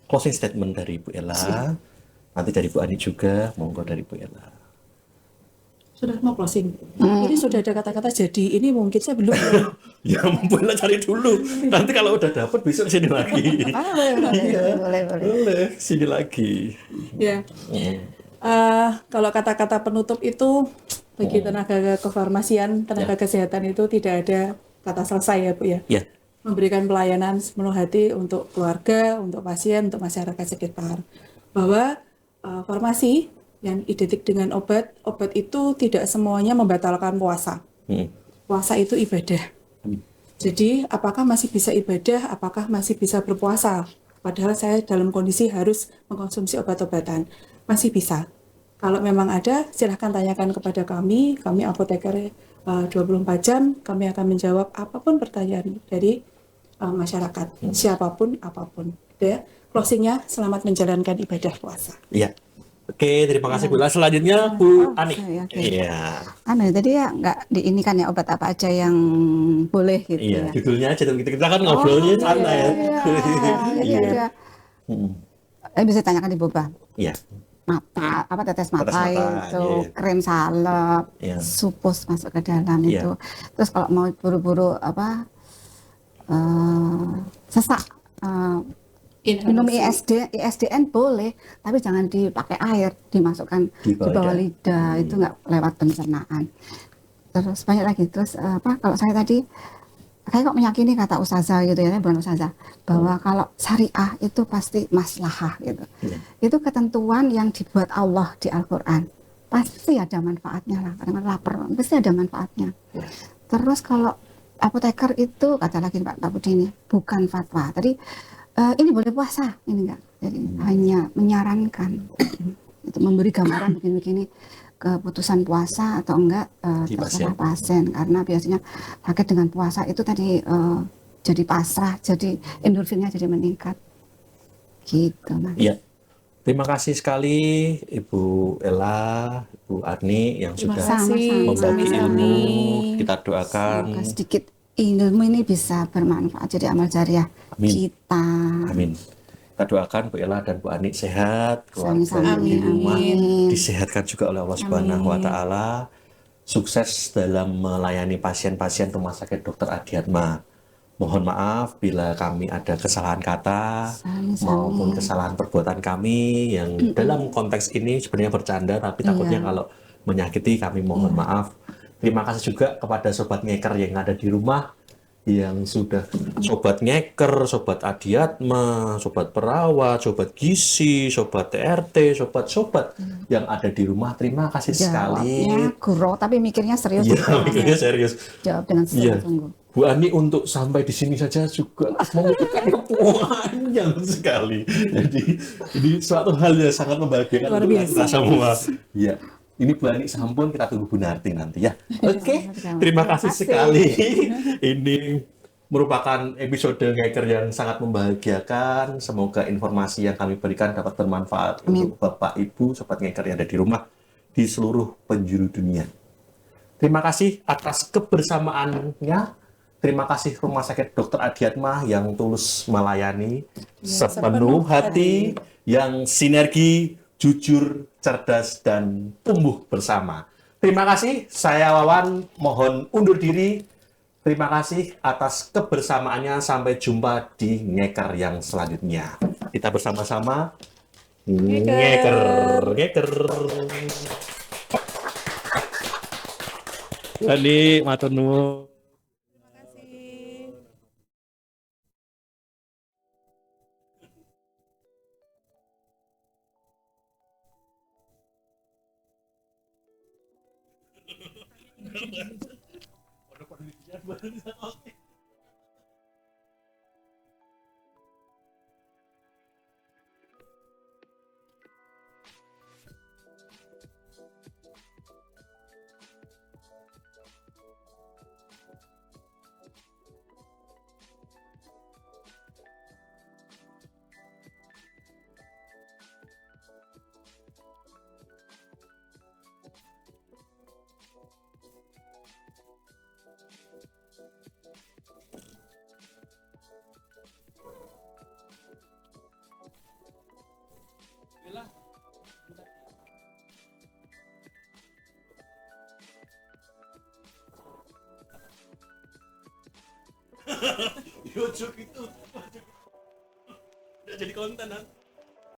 [SPEAKER 1] closing statement dari Bu Ella, nanti dari Bu Ani juga, monggo dari Bu Ella.
[SPEAKER 3] Sudah mau closing. Ini sudah ada kata-kata jadi. Ini mungkin saya belum.
[SPEAKER 1] Ya, Bu Ella cari dulu. Nanti kalau udah dapet besok sini lagi. Iya,
[SPEAKER 2] Boleh.
[SPEAKER 1] boleh sini lagi.
[SPEAKER 3] Ya. Kalau kata-kata penutup itu bagi tenaga kefarmasian, tenaga kesehatan itu tidak ada kata selesai ya Bu ya.
[SPEAKER 1] Ya.
[SPEAKER 3] Memberikan pelayanan sepenuh hati untuk keluarga, untuk pasien, untuk masyarakat sekitar. Bahwa farmasi yang identik dengan obat, obat itu tidak semuanya membatalkan puasa. Puasa itu ibadah. Jadi apakah masih bisa ibadah, apakah masih bisa berpuasa? Padahal saya dalam kondisi harus mengkonsumsi obat-obatan. Masih bisa. Kalau memang ada, silahkan tanyakan kepada kami apoteker 24 jam, kami akan menjawab apapun pertanyaan dari masyarakat, siapapun, apapun. Ya. Closingnya, selamat menjalankan ibadah puasa.
[SPEAKER 1] Iya. Oke, terima kasih Bu Ella. Selanjutnya Bu Ani.
[SPEAKER 2] Iya. Jadi ya nggak diinikan ya obat apa aja yang boleh gitu
[SPEAKER 1] Iya,
[SPEAKER 2] ya.
[SPEAKER 1] judulnya aja dong. Kita kan ngobrolnya santai ya.
[SPEAKER 2] Iya. Bisa tanyakan di Boba.
[SPEAKER 1] Iya.
[SPEAKER 2] Mata, tetes mata,
[SPEAKER 1] mata,
[SPEAKER 2] itu, krim salep, supus masuk ke dalam itu. Terus kalau mau buru-buru sesak, minum ISDN boleh, tapi jangan dipakai air, dimasukkan di bawah lidah, itu nggak lewat pencernaan. Terus banyak lagi. Terus kalau saya tadi saya kok meyakini kata ustazah gitu ya, bukan ustazah, bahwa kalau syariah itu pasti maslahah gitu. Itu ketentuan yang dibuat Allah di Al-Quran. Pasti ada manfaatnya lah, karena lapar, pasti ada manfaatnya. Terus kalau apoteker itu, kata lagi Pak Budi ini, bukan fatwa. Tadi ini boleh puasa, ini enggak. Jadi hanya menyarankan, itu memberi gambaran begini-begini, keputusan puasa atau enggak terserah pasien, karena biasanya sakit dengan puasa itu tadi jadi pasrah, jadi endorfinnya jadi meningkat gitu Mas.
[SPEAKER 1] Iya. Terima kasih sekali Ibu Ella, Ibu Arni yang sudah membagi ilmu. Kita doakan
[SPEAKER 2] semoga sedikit ilmu ini bisa bermanfaat jadi amal jariah kita.
[SPEAKER 1] Amin. Kita doakan Bu Ella dan Bu Ani sehat, keluarga di rumah disehatkan juga oleh Allah Subhanahu wa taala. Sukses dalam melayani pasien-pasien Rumah Sakit Dr. Adiatma. Mohon maaf bila kami ada kesalahan kata maupun kesalahan perbuatan kami yang dalam konteks ini sebenarnya bercanda, tapi takutnya kalau menyakiti kami mohon maaf. Terima kasih juga kepada Sobat Ngeker yang ada di rumah, yang sudah Sobat Ngeker, Sobat Adiatma, Sobat Perawat, Sobat Gizi, Sobat TRT, Sobat-sobat yang ada di rumah. Terima kasih sekali.
[SPEAKER 2] Jawabnya gurau tapi mikirnya serius.
[SPEAKER 1] Iya, mikirnya serius.
[SPEAKER 2] Jawab dengan sungguh-sungguh.
[SPEAKER 1] Bu Ani untuk sampai di sini saja juga membutuhkan panjang sekali. Jadi ini suatu hal yang sangat membahagiakan untuk kita semua. Iya. Ini Bu Ani sampun, kita tunggu Bu Narti nanti ya. Oke, terima kasih sekali. Ini merupakan episode Ngeker yang sangat membahagiakan. Semoga informasi yang kami berikan dapat bermanfaat untuk Bapak Ibu, Sobat Ngeker yang ada di rumah di seluruh penjuru dunia. Terima kasih atas kebersamaannya. Terima kasih Rumah Sakit Dr. Adiatma yang tulus melayani sepenuh hati, yang sinergi, jujur, cerdas, dan tumbuh bersama. Terima kasih, saya Wawan, mohon undur diri. Terima kasih atas kebersamaannya, sampai jumpa di Ngeker yang selanjutnya. Kita bersama-sama Ngeker. Ani, matur nuwun. YouTube itu udah jadi konten